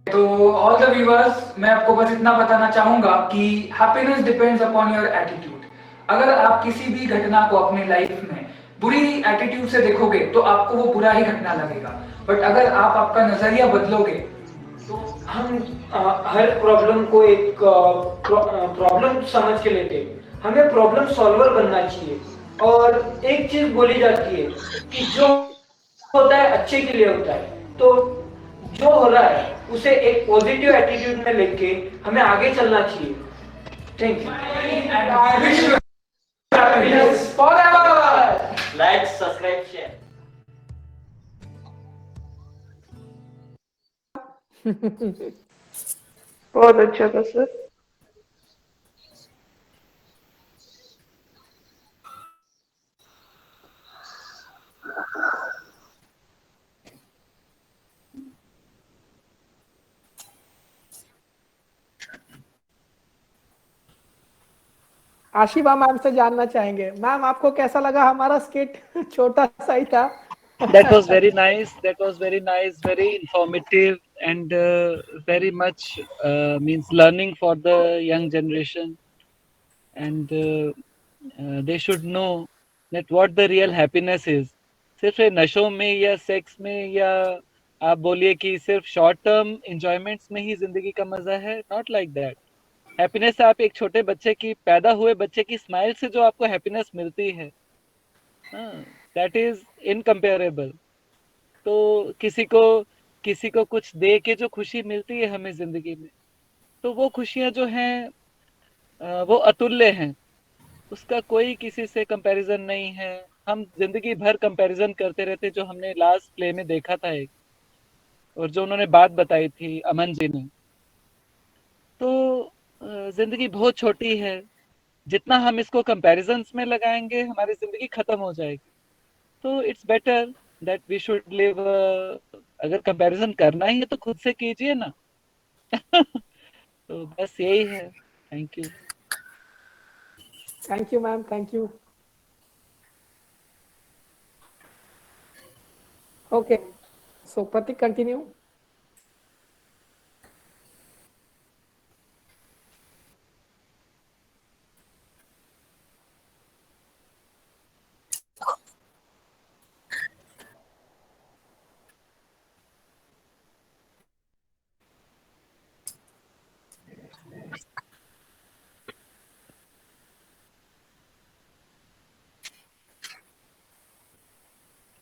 Speaker 5: तो ऑल द व्यूअर्स, मैं आपको बस इतना बताना चाहूंगा कि happiness depends upon your attitude. अगर आप किसी भी घटना को अपने लाइफ में बुरी एटीट्यूड से देखोगे तो आपको वो बुरा ही घटना लगेगा, बट अगर आप आपका नजरिया बदलोगे
Speaker 22: तो हम हर प्रॉब्लम को एक प्रॉब्लम समझ के लेते हैं। हमें प्रॉब्लम सॉल्वर बनना चाहिए। और एक चीज बोली जाती है कि जो होता है अच्छे के लिए होता है, तो जो हो रहा है उसे एक पॉजिटिव एटीट्यूड में लेके हमें आगे चलना चाहिए। Thank you.
Speaker 20: Like, subscribe, share.
Speaker 12: बहुत अच्छा था सर।
Speaker 5: आशिबा मैम से जानना चाहेंगे, मैम आपको कैसा लगा हमारा स्किट? छोटा सा ही था।
Speaker 16: That was very nice. That was very nice, very informative, and very much means learning for the young generation. And they should know that what the real happiness is. सिर्फ ये नशों में या सेक्स में या आप बोलिए कि सिर्फ शॉर्ट टर्म एंजॉयमेंट्स में ही जिंदगी का मजा है, नॉट लाइक दैट। हैप्पीनेस आप एक छोटे बच्चे की, पैदा हुए बच्चे की स्माइल से जो आपको हैप्पीनेस मिलती है, दैट इज इनकम्पेरेबल। तो किसी को कुछ दे के जो खुशी मिलती है हमें जिंदगी में, तो वो खुशियां जो हैं वो अतुल्य हैं। उसका कोई किसी से कंपैरिजन नहीं है। हम जिंदगी भर कंपैरिजन करते रहते, जो हमने लास्ट प्ले में देखा था एक, और जो उन्होंने बात बताई थी अमन जी ने, तो जिंदगी बहुत छोटी है। जितना हम इसको कंपैरिजन्स में लगाएंगे हमारी जिंदगी खत्म हो जाएगी। तो it's better that we should leave, अगर कंपैरिजन करना ही है तो खुद से कीजिए ना। तो बस यही है। Thank you.
Speaker 5: Thank you ma'am, thank you. Okay, so Pratik continue.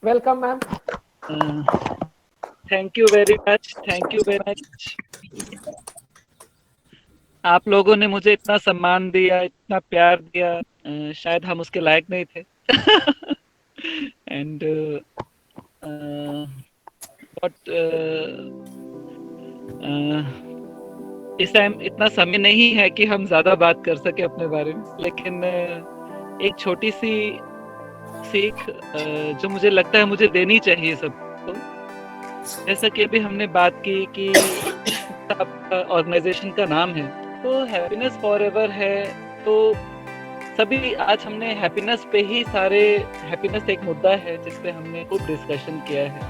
Speaker 5: Welcome ma'am.
Speaker 16: Thank you very much. आप लोगों ने मुझे इतना सम्मान दिया, इतना प्यार दिया, शायद हम उसके लायक नहीं थे। एंड बट इस टाइम इतना समय नहीं है कि हम ज्यादा बात कर सके अपने बारे में, लेकिन एक छोटी सी सीख जो मुझे लगता है मुझे देनी चाहिए सबको। जैसा कि अभी हमने बात की कि ऑर्गेनाइजेशन का नाम है तो हैप्पीनेस फॉरएवर है, तो सभी आज हमने हैप्पीनेस पे ही सारे, हैप्पीनेस एक मुद्दा है जिस पे हमने खूब डिस्कशन किया है,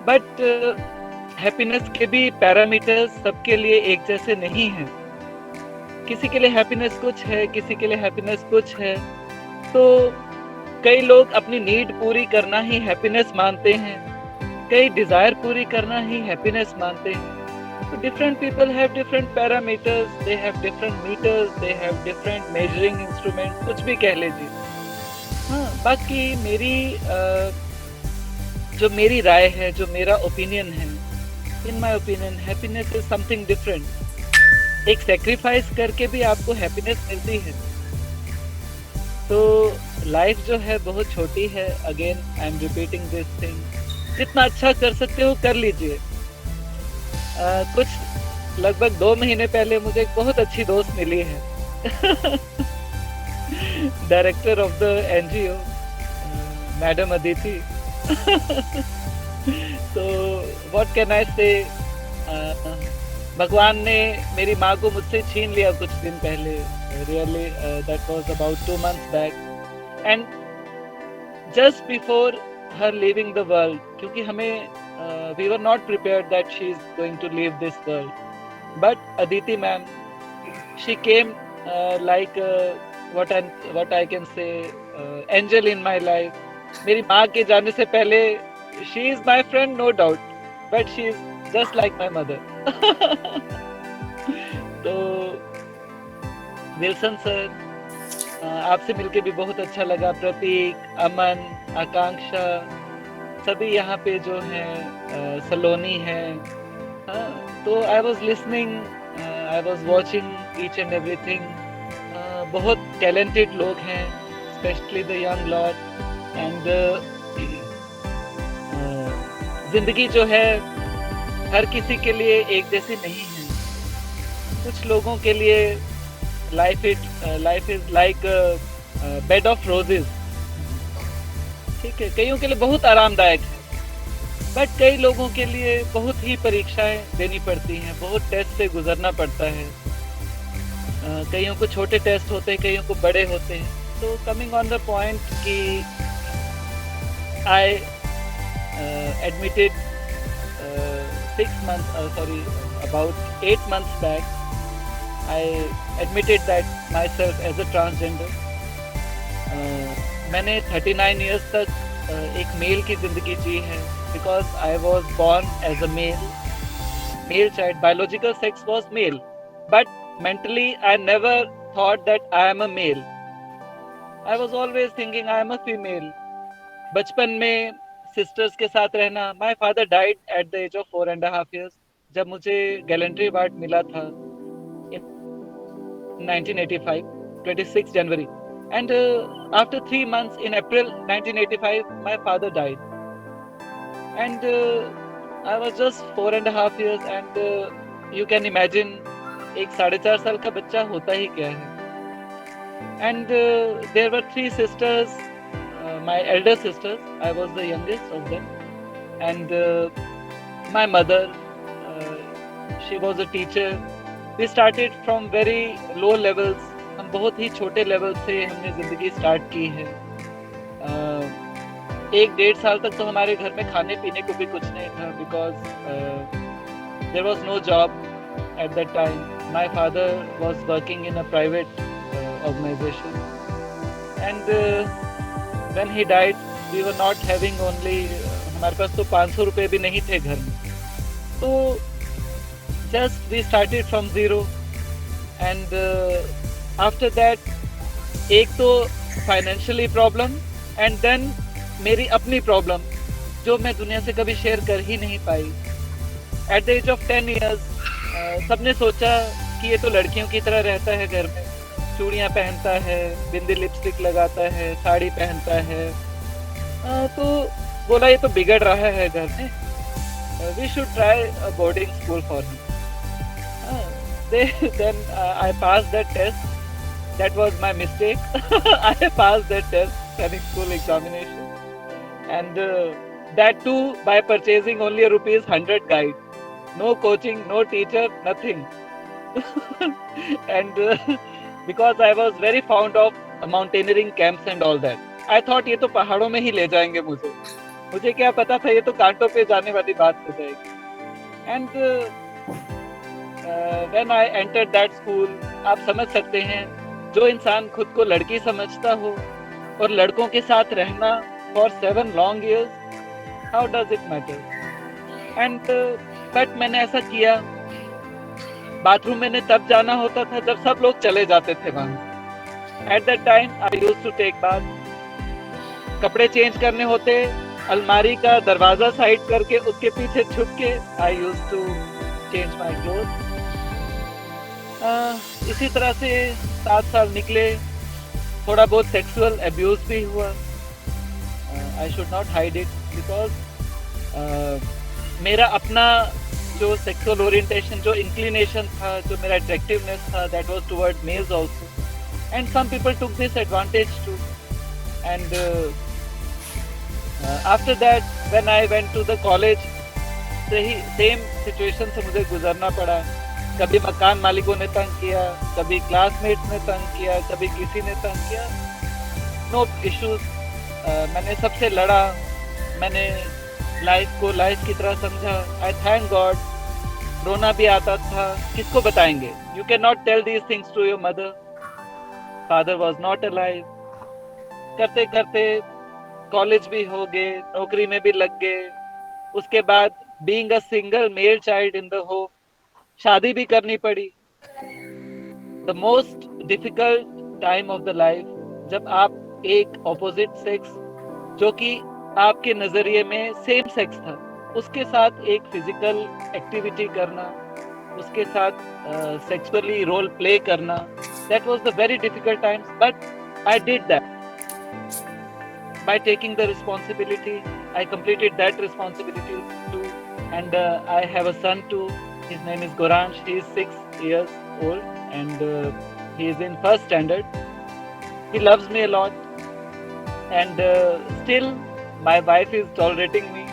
Speaker 16: बट हैप्पीनेस के भी पैरामीटर्स सबके लिए एक जैसे नहीं हैं। किसी के लिए हैप्पीनेस कुछ है, किसी के लिए हैप्पीनेस कुछ है। तो कई लोग अपनी नीड पूरी करना ही हैप्पीनेस मानते हैं, कई डिजायर पूरी करना ही हैप्पीनेस मानते हैं। So different people have different parameters, they have different meters, they have different measuring instruments, कुछ भी कह लीजिए। हाँ, बाकी जो मेरी राय है, जो मेरा ओपिनियन है, in my opinion, happiness is something different। एक सेक्रीफाइस करके भी आपको हैप्पीनेस मिलती है। तो लाइफ जो है बहुत छोटी है। Again I am repeating this thing, जितना अच्छा कर सकते हो कर लीजिए। कुछ लगभग 2 महीने पहले मुझे एक बहुत अच्छी दोस्त मिली है, director of the NGO, madam Aditi. तो व्हाट कैन आई से, भगवान ने मेरी माँ को मुझसे छीन लिया कुछ दिन पहले। Really that was about 2 months back, and just before her living the world, क्योंकि हमें we were not prepared that she is going to leave this world, but Aditi ma'am, she came like what I can say angel in my life। मेरी माँ के जाने से पहले she is my friend no doubt, but she is just like my mother। तो Wilson sir, आपसे मिलके भी बहुत अच्छा लगा। प्रतीक, अमन, आकांक्षा, सभी यहाँ पे जो हैं, सलोनी है। तो I was listening, I was watching each and everything. बहुत टैलेंटेड लोग हैं, specially the young lot. And जिंदगी जो है हर किसी के लिए एक जैसी नहीं है। कुछ लोगों के लिए life is like bed of roses, ठीक है, कईयों के लिए बहुत आरामदायक है, बट कई लोगों के लिए बहुत ही परीक्षाएं देनी पड़ती हैं, बहुत टेस्ट से गुजरना पड़ता है। कईयों को छोटे टेस्ट होते हैं, कईयों को बड़े होते हैं। तो कमिंग ऑन द पॉइंट कि आई admitted 8 months back, I admitted that myself as a transgender। मैंने 39 years तक एक मेल की जिंदगी जी है, because I was born as a male child, biological sex was male, but mentally I never thought that I am a male। I was always thinking I am a female। बचपन में sisters के साथ रहना। My father died at the age of 4.5 years, जब मुझे gallantry award मिला था in 1985, 26 January। And after 3 months, in April 1985, my father died। And I was just 4.5 years, and you can imagine एक 4.5 साल का बच्चा होता ही क्या है। And there were 3 sisters, my elder sisters, I was the youngest of them। And my mother, she was a teacher। We started from very low levels। हम बहुत ही छोटे लेवल से हमने जिंदगी स्टार्ट की है। 1-1.5 साल तक तो हमारे घर में खाने पीने को भी कुछ नहीं था, because there was no job at that time. My father was working in a private organisation, and when he died we were not having only, हमारे पास तो 500 रुपए भी नहीं थे घर में। तो just we started from zero. And after that एक तो फाइनेंशियली प्रॉब्लम, एंड देन मेरी अपनी प्रॉब्लम जो मैं दुनिया से कभी शेयर कर ही नहीं पाई। At the age of 10 years सबने सोचा कि ये तो लड़कियों की तरह रहता है, घर में चूड़ियाँ पहनता है, बिंदी लिपस्टिक लगाता है, साड़ी पहनता है, तो बोला ये तो बिगड़ रहा है घर में, we should try a boarding school for him. Then I passed that test. That was my mistake. I passed that test, Sainik School examination, and that too by purchasing only a ₹100 guide. No coaching, no teacher, nothing. And because I was very fond of mountaineering camps and all that, I thought ये तो पहाड़ों में ही ले जाएंगे मुझे क्या पता था ये तो कांटों पे जाने वाली बात हो जाएगी। And when I entered that school, आप समझ सकते हैं, जो इंसान खुद को लड़की समझता हो और लड़कों के साथ रहना for 7 long years, how does it matter? And but मैंने ऐसा किया। बाथरूम मैंने तब जाना होता था जब सब लोग चले जाते थे वहाँ। At that time I used to take bath. कपड़े चेंज करने होते, अलमारी का दरवाजा साइड करके उसके पीछे छुप के I used to change my clothes. इसी तरह से 7 साल निकले, थोड़ा बहुत सेक्सुअल अब्यूज भी हुआ। I should not hide it because मेरा अपना जो सेक्सुअल ओरिएंटेशन, जो इंक्लिनेशन था, जो मेरा अट्रैक्टिवनेस था, that was toward males also, and some people took this advantage too. And after that when I went to the college, same situation से मुझे गुजरना पड़ा। कभी मकान मालिकों ने तंग किया, कभी क्लासमेट्स ने तंग किया, कभी किसी ने तंग किया। नो इश्यूज, मैंने सबसे लड़ा, मैंने लाइफ को लाइफ की तरह समझा। I thank God. रोना भी आता था, किसको बताएंगे? You can not tell these things to your mother. Father was not alive. करते करते कॉलेज भी हो गए, नौकरी में भी लग गए। उसके बाद being a single male child in the home, शादी भी करनी पड़ी। The most difficult time of the life, जब आप एक ऑपोजिट सेक्स, जो कि आपके नजरिए में सेम सेक्स था, उसके साथ एक फिजिकल एक्टिविटी करना, उसके साथ सेक्सुअली रोल प्ले करना, that was the very difficult times, but I did that by taking the responsibility. I completed that responsibility too, and I have a son too. His name is Goransh. He is 6 years old, and he is in 1st standard. He loves me a lot, and still my wife is tolerating me.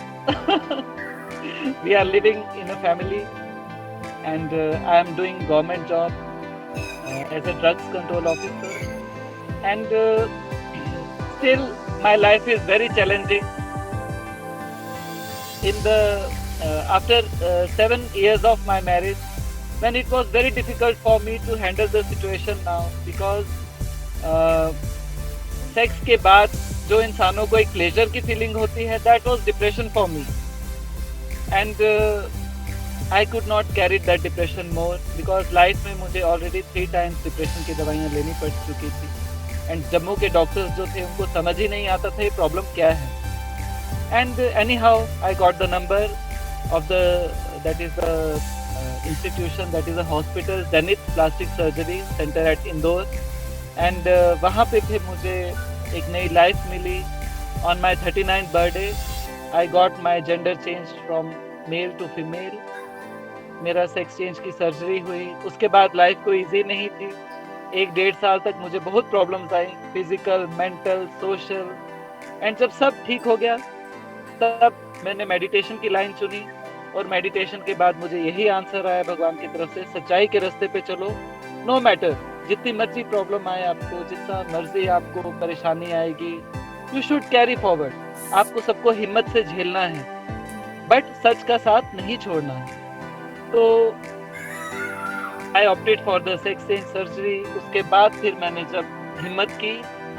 Speaker 16: We are living in a family, and I am doing government job as a drugs control officer, and still my life is very challenging. In the after 7 years of my marriage, when it was very difficult for me to handle the situation now, because sex के बाद जो इंसानों को एक pleasure की feeling होती है, that was depression for me, and I could not carry that depression more, because life में मुझे already 3 times depression की दवाइयाँ लेनी पड़ चुकी थी, and जम्मू के डॉक्टर्स जो थे उनको समझ ही नहीं आता था ये प्रॉब्लम क्या है। And anyhow I got the number of that is the institution, that is a hospital, Zenith Plastic Surgery Center at Indore, and वहाँ पे फिर मुझे एक नई लाइफ मिली। On my 39th birthday I got my gender changed from male to female. मेरा sex change की surgery हुई। उसके बाद लाइफ कोई ईजी नहीं थी। 1-1.5 साल तक मुझे बहुत problems I, physical, mental, social, and जब सब ठीक हो गया तब मैंने मेडिटेशन की लाइन चुनी, और मेडिटेशन के बाद मुझे यही आंसर आया भगवान की तरफ से, सच्चाई के रास्ते पे चलो। नो मैटर जितनी मर्जी प्रॉब्लम आए आपको, जितना मर्जी आपको परेशानी आएगी, यू शुड कैरी फॉरवर्ड। आपको सबको हिम्मत से झेलना है, बट सच का साथ नहीं छोड़ना है। तो I opted for the sex change surgery. उसके बाद फिर मैंने जब हिम्मत की,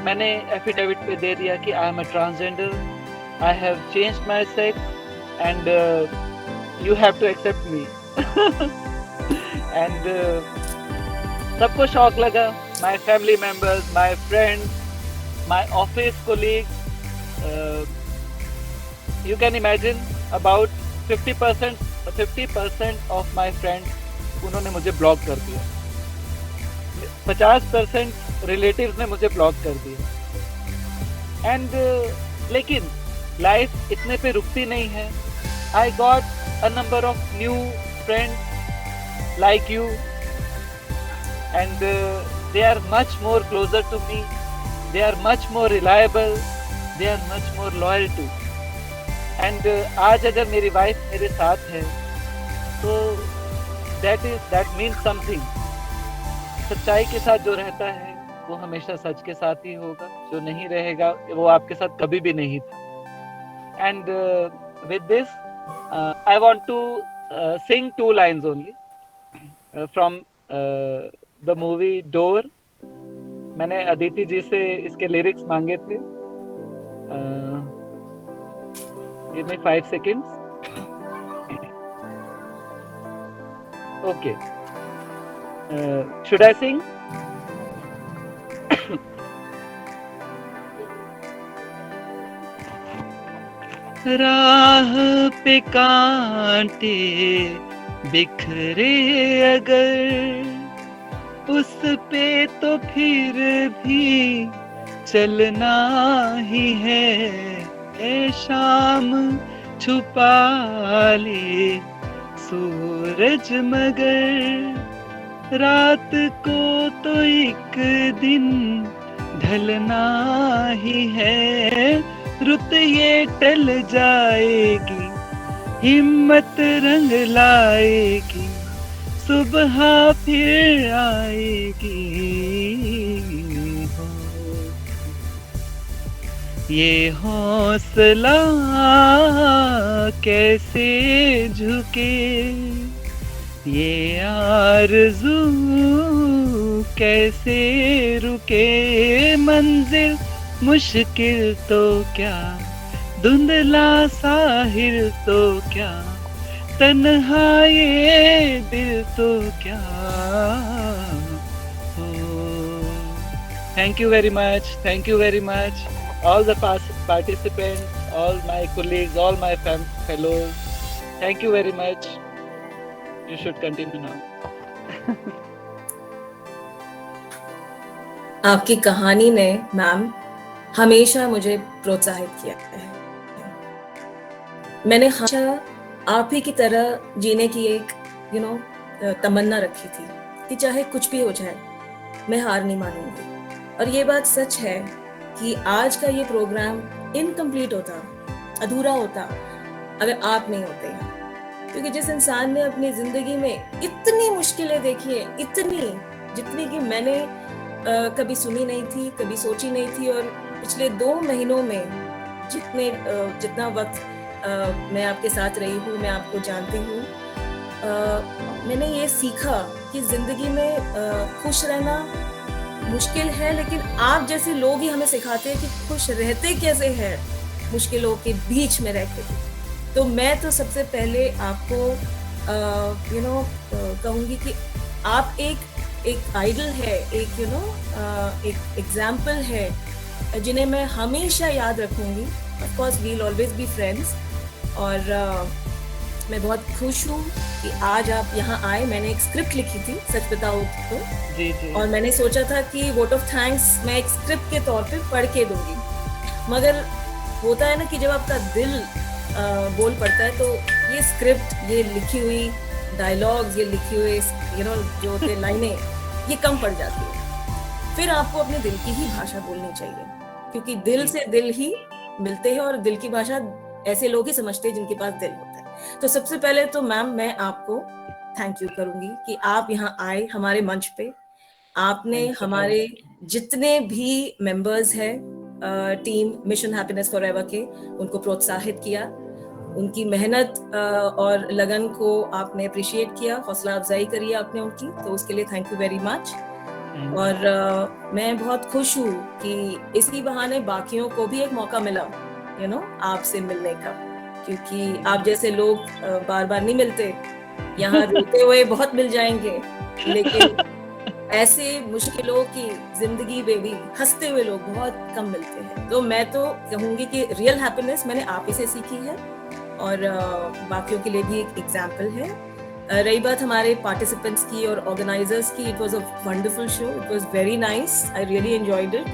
Speaker 16: मैंने एफिडेविट पे दे दिया कि I am a transgender, I have changed my sex, and you have to accept me. And सबको शॉक लगा, my family members, my friends, my office colleagues, you can imagine about 50% of my friends उन्होंने मुझे block कर दिया, 50% relatives ने मुझे block कर दिया। एंड लेकिन लाइफ इतने पे रुकती नहीं है। I got a number of new friends like you, and they are much more closer to me. They are much more reliable. They are much more loyal to. And आज अगर मेरी wife मेरे साथ है तो that means something. सच्चाई के साथ जो रहता है वो हमेशा सच के साथ ही होगा, जो नहीं रहेगा वो आपके साथ कभी भी नहीं था। And with this I want to sing 2 lines only from the movie Door. मैंने अदिति जी से इसके लिरिक्स मांगे थे। Give me 5 seconds. Okay. Should I sing? राह पे कांटे बिखरे अगर उस पे तो फिर भी चलना ही है। ए शाम छुपा ले सूरज मगर रात को तो एक दिन ढलना ही है। रुत ये टल जाएगी, हिम्मत रंग लाएगी, सुबह फिर आएगी। ये हौसला कैसे झुके, ये आरज़ू कैसे रुके। मंजिल मुश्किल तो क्या, धुंधला साहिल तो क्या, तन्हा ये दिल तो क्या हो। Thank you very much. Thank you very much. All the participants, all my colleagues, all my fellows. Thank you very much. You should continue now.
Speaker 3: आपकी कहानी ने मैम हमेशा मुझे प्रोत्साहित किया है। मैंने हमेशा आप ही की तरह जीने की एक तमन्ना रखी थी कि चाहे कुछ भी हो जाए मैं हार नहीं मानूंगी। और ये बात सच है कि आज का ये प्रोग्राम इनकम्प्लीट होता, अधूरा होता अगर आप नहीं होते हैं। क्योंकि जिस इंसान ने अपनी जिंदगी में इतनी मुश्किलें देखी है, इतनी जितनी कि मैंने कभी सुनी नहीं थी, कभी सोची नहीं थी। और पिछले 2 महीनों में जितना वक्त मैं आपके साथ रही हूँ, मैं आपको जानती हूँ, मैंने ये सीखा कि जिंदगी में खुश रहना मुश्किल है, लेकिन आप जैसे लोग ही हमें सिखाते हैं कि खुश रहते कैसे हैं मुश्किलों के बीच में रहकर। तो मैं तो सबसे पहले आपको कहूँगी कि आप एक आइडल है, एक एग्जाम्पल है जिन्हें मैं हमेशा याद रखूंगी। Of course we will always be friends. और मैं बहुत खुश हूँ कि आज आप यहाँ आए। मैंने एक स्क्रिप्ट लिखी थी, सच बताओ तो,
Speaker 16: जी। और
Speaker 3: मैंने सोचा था कि वोट ऑफ थैंक्स मैं एक स्क्रिप्ट के तौर पे पढ़ के दूंगी, मगर होता है ना कि जब आपका दिल बोल पड़ता है तो ये स्क्रिप्ट, ये लिखी हुई डायलॉग्स, ये लिखी हुई जो होते लाइनें, ये कम पड़ जाती है। फिर आपको अपने दिल की ही भाषा बोलनी चाहिए, क्योंकि दिल से दिल ही मिलते हैं और दिल की भाषा ऐसे लोग ही समझते हैं जिनके पास दिल होता है। तो सबसे पहले तो मैम मैं आपको थैंक यू करूंगी कि आप यहाँ आए हमारे मंच पे। आपने हमारे जितने भी मेंबर्स हैं टीम मिशन हैप्पीनेस फॉरएवर के, उनको प्रोत्साहित किया, उनकी मेहनत और लगन को आपने अप्रिशिएट किया, हौसला अफजाई करी आपने उनकी, तो उसके लिए थैंक यू वेरी मच। और मैं बहुत खुश हूँ कि इसी बहाने बाकियों को भी एक मौका मिला आपसे मिलने का, क्योंकि आप जैसे लोग बार बार नहीं मिलते। यहाँ रोते हुए बहुत मिल जाएंगे, लेकिन ऐसे मुश्किलों की जिंदगी में भी हंसते हुए लोग बहुत कम मिलते हैं। तो मैं तो कहूंगी कि रियल हैप्पीनेस मैंने आप ही से सीखी है और बाकियों के लिए भी एक एग्जाम्पल है। रही बात हमारे पार्टिसिपेंट्स की और ऑर्गेनाइजर्स की, it was a wonderful show, it was very nice, I really enjoyed it.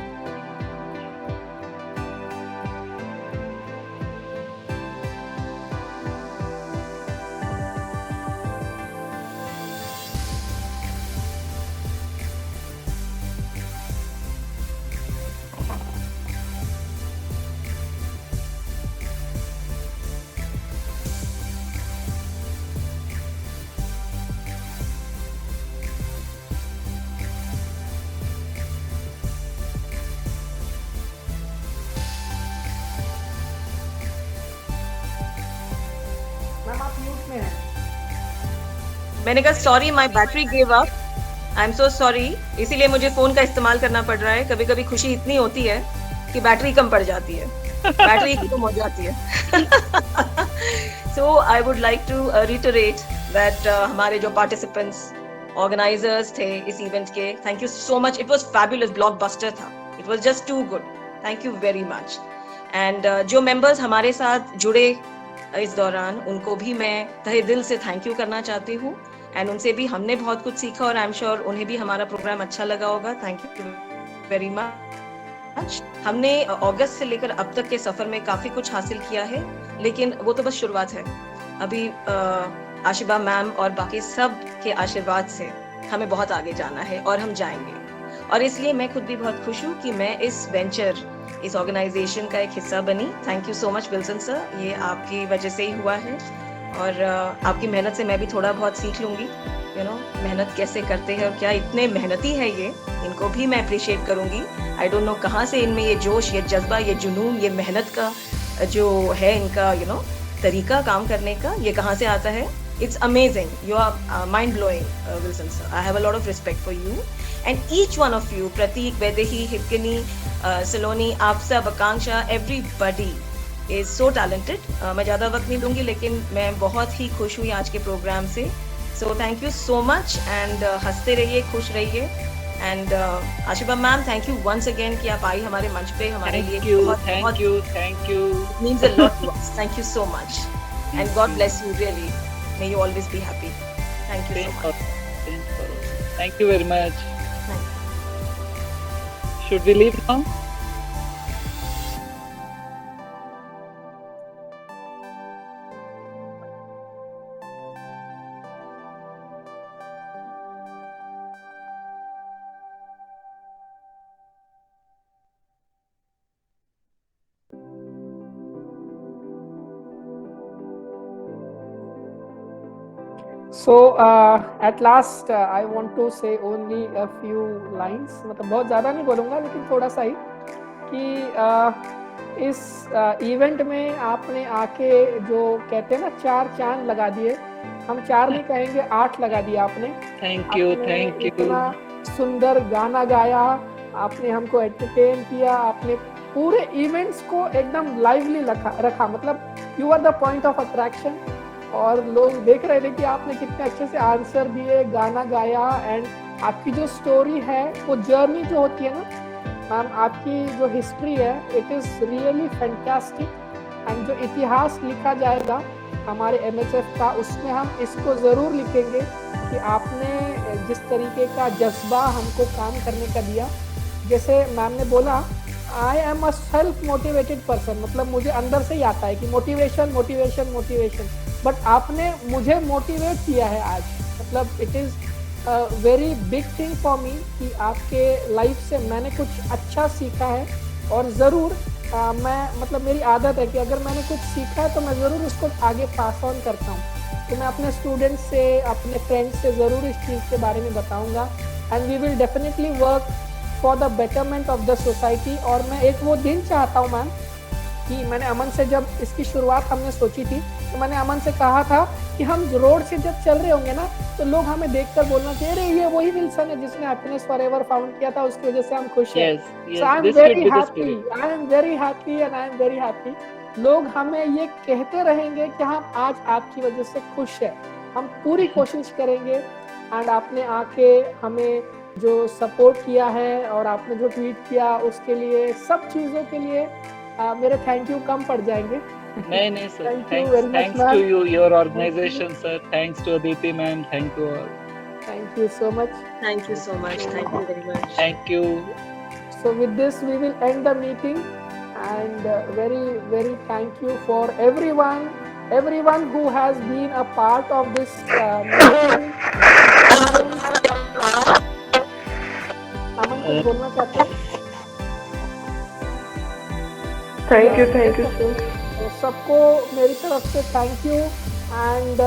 Speaker 5: Ma'am आप म्यूट में हैं।
Speaker 7: मैंने कहा sorry my battery give up, I am so sorry, इसीलिए मुझे फोन का इस्तेमाल करना पड़ रहा है। कभी कभी खुशी इतनी होती है कि बैटरी कम पड़ जाती है, बैटरी कम हो जाती है। So I would like to reiterate that हमारे जो पार्टिसिपेंट्स ऑर्गेनाइजर्स थे इस इवेंट के, thank you so much, it was fabulous, blockbuster था, it was just too good, thank you very much. And जो मेंबर्स हमारे साथ जुड़े इस दौरान, उनको भी मैं तहे दिल से थैंक यू करना चाहती हूँ एंड उनसे भी हमने बहुत कुछ सीखा और आई एम श्योर उन्हें भी हमारा प्रोग्राम अच्छा लगा होगा। Thank you very much. हमने अगस्त से लेकर अब तक के सफर में काफी कुछ हासिल किया है, लेकिन वो तो बस शुरुआत है। अभी आशिबा मैम और बाकी सब के आशीर्वाद से हमें बहुत आगे जाना है और हम जाएंगे, और इसलिए मैं खुद भी बहुत खुश हूँ कि मैं इस वेंचर, इस ऑर्गेनाइजेशन का एक हिस्सा बनी। Thank you so much Wilson sir, ये आपकी वजह से ही हुआ है और आपकी मेहनत से मैं भी थोड़ा बहुत सीख लूंगी, यू नो, मेहनत कैसे करते हैं और क्या इतने मेहनती है ये, इनको भी मैं अप्रिशिएट करूंगी। आई डोंट नो कहाँ से इनमें ये जोश, ये जज्बा, ये जुनून, ये मेहनत का जो है इनका, यू नो, तरीका काम करने का, ये कहाँ से आता है। It's amazing. You are mind-blowing, Wilson sir. I have a lot of respect for you. And each one of you, Pratik, Vedehi, Hirkini, Saloni, आप सब, आकांक्षा, everybody is so talented. मैं ज़्यादा वक्त नहीं दूंगी, लेकिन मैं बहुत ही खुश हुई आज के प्रोग्राम से। So thank you so much and हंसते रहिए, खुश रहिए। And Ashiba ma'am, thank you once again कि आप आई हमारे मंच पे हमारे लिए।
Speaker 16: Thank you.
Speaker 7: It means a lot to us. Thank you so much. And God bless you really. May you always be happy. Thank you so much.
Speaker 16: Thank you very much. Should we leave now?
Speaker 5: So at last I want to say only a few lines, मतलब बहुत ज़्यादा नहीं बोलूँगा लेकिन थोड़ा सा ही, कि इस इवेंट में आपने आके जो कहते हैं ना 4 चांद लगा दिए, हम 4 नहीं कहेंगे 8 लगा दिए आपने।
Speaker 16: Thank you.
Speaker 5: इतना सुंदर गाना गाया, आपने हमको एंटरटेन किया, आपने पूरे इवेंट्स को एकदम लाइवली रखा, मतलब you are the point of attraction. और लोग देख रहे थे कि आपने कितने अच्छे से आंसर दिए, गाना गाया, एंड आपकी जो स्टोरी है, वो जर्नी जो होती है ना मैम, आपकी जो हिस्ट्री है, it is really fantastic. And जो इतिहास लिखा जाएगा हमारे MHF का, उसमें हम इसको ज़रूर लिखेंगे कि आपने जिस तरीके का जज्बा हमको काम करने का दिया। जैसे मैम ने बोला, I am a self motivated person, मतलब मुझे अंदर से ही आता है कि मोटिवेशन मोटिवेशन मोटिवेशन, बट आपने मुझे मोटिवेट किया है आज। मतलब it is very big thing for me कि आपके लाइफ से मैंने कुछ अच्छा सीखा है, और ज़रूर मैं, मतलब मेरी आदत है कि अगर मैंने कुछ सीखा है तो मैं ज़रूर उसको आगे पास ऑन करता हूँ। तो मैं अपने स्टूडेंट्स से, अपने फ्रेंड्स से ज़रूर इस चीज़ के बारे में बताऊँगा, and we will definitely work for the betterment of the society. और मैं एक वो दिन चाहता हूँ मैम कि मैंने अमन से, जब इसकी शुरुआत हमने सोची थी, तो मैंने अमन से कहा था कि हम रोड से जब चल रहे होंगे ना, तो लोग हमें देखकर बोलना चाहिए, अरे ये वही विल्सन है जिसने हैप्पीनेस फॉरएवर फाउंड किया था, उसकी वजह से हम खुश हैं। So I am very happy and I am very happy. लोग हमें ये कहते रहेंगे कि हम आज आपकी वजह से खुश हैं, हम पूरी कोशिश करेंगे। एंड आपने आके हमें जो सपोर्ट किया है और आपने जो ट्वीट किया उसके लिए, सब चीज़ों के लिए मेरे थैंक यू कम पड़ जाएंगे।
Speaker 16: नहीं sir,
Speaker 5: Thank you very much,
Speaker 16: thanks
Speaker 5: ma'am.
Speaker 16: to you, your organization, sir. Thanks to Aditi ma'am. Thank you all.
Speaker 5: Thank you so much.
Speaker 7: Thank you so much. Thank you very much.
Speaker 16: Thank you.
Speaker 5: So with this, we will end the meeting, and very thank you for everyone who has been a part of this meeting. अमन कुछ बोलना चाहते हैं?
Speaker 12: Thank you sir.
Speaker 5: सबको मेरी तरफ से thank you, and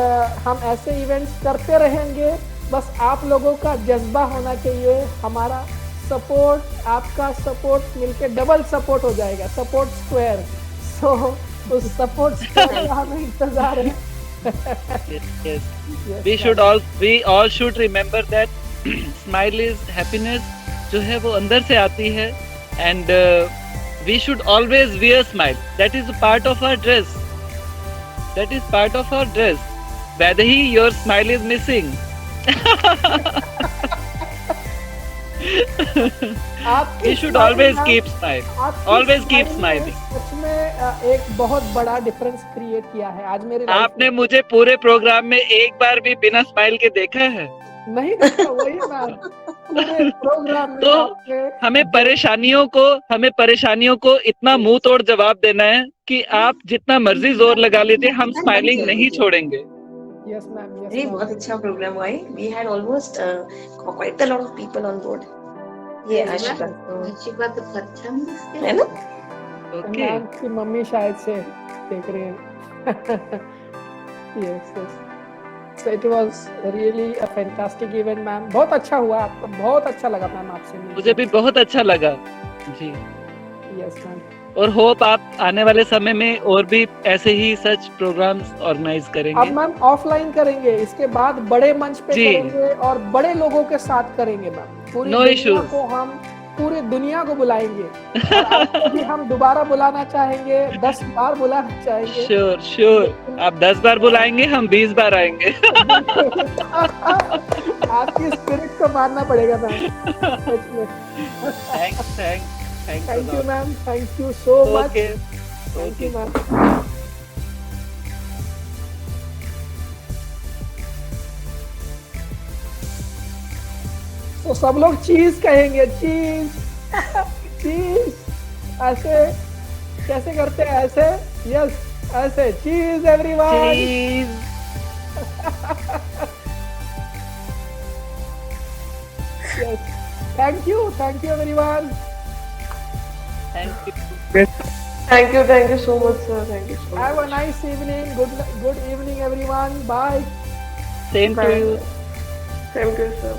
Speaker 5: हम ऐसे इवेंट्स करते रहेंगे, बस आप लोगों का जज्बा होना चाहिए, हमारा सपोर्ट, आपका सपोर्ट मिलके डबल सपोर्ट हो जाएगा, सपोर्ट स्क्वायर। सो उस सपोर्ट स्क्वायर का हमें इंतजार है।
Speaker 16: Yes. We all should remember that smile is happiness, जो है वो अंदर से आती है, and we should always wear smile. That is a part of our dress. Vaidehi, your smile is missing. We should always keep smile. Always keep smiling.
Speaker 5: सच में एक बहुत बड़ा डिफरेंस क्रिएट किया है आज मेरे।
Speaker 16: आपने मुझे पूरे प्रोग्राम में एक बार भी बिना स्माइल के देखा है?
Speaker 5: नहीं देखा, वही मैं पूरे प्रोग्राम में
Speaker 16: तो हमें परेशानियों को इतना मुंह तोड़ जवाब देना है कि आप जितना मर्जी जोर लगा लीजिए, हम स्माइलिंग नहीं छोड़ेंगे।
Speaker 5: यस मैम,
Speaker 3: ये बहुत अच्छा प्रोग्राम हुआ है। We had almost quite a lot of people on board. ये आशिका तो अच्छा है ना?
Speaker 5: मैम की मम्मी शायद से देख रहे हैं। Yes. So it was really a fantastic event, ma'am. बहुत अच्छा हुआ, आपको बहुत अच्छा लगा मैम आपसे मिलकर?
Speaker 16: मुझे भी बहुत अच्छा लगा जी।
Speaker 5: Yes ma'am.
Speaker 16: और होप आप आने वाले समय में और भी ऐसे ही सच प्रोग्राम्स ऑर्गेनाइज करेंगे।
Speaker 5: अब मैम ऑफलाइन करेंगे, इसके बाद बड़े मंच पे करेंगे और बड़े लोगों के साथ करेंगे मैम। पूरी दुनिया को बुलाएंगे, और आपको भी हम दोबारा बुलाना चाहेंगे, 10 बार बुलाना चाहेंगे।
Speaker 16: श्योर आप 10 बार बुलाएंगे, हम 20 बार आएंगे।
Speaker 5: आपकी स्पिरिट को मानना पड़ेगा ma'am. Thank you ma'am, thank you so much. Thank you ma'am. तो सब लोग चीज कहेंगे, चीज चीज। ऐसे कैसे करते हैं? ऐसे, यस, ऐसे चीज everyone. Yes, thank you everyone.
Speaker 12: Thank you so much, sir. Thank you so much.
Speaker 5: Have a nice evening. Good evening, everyone. Bye.
Speaker 16: Same to you.
Speaker 12: Thank you, sir.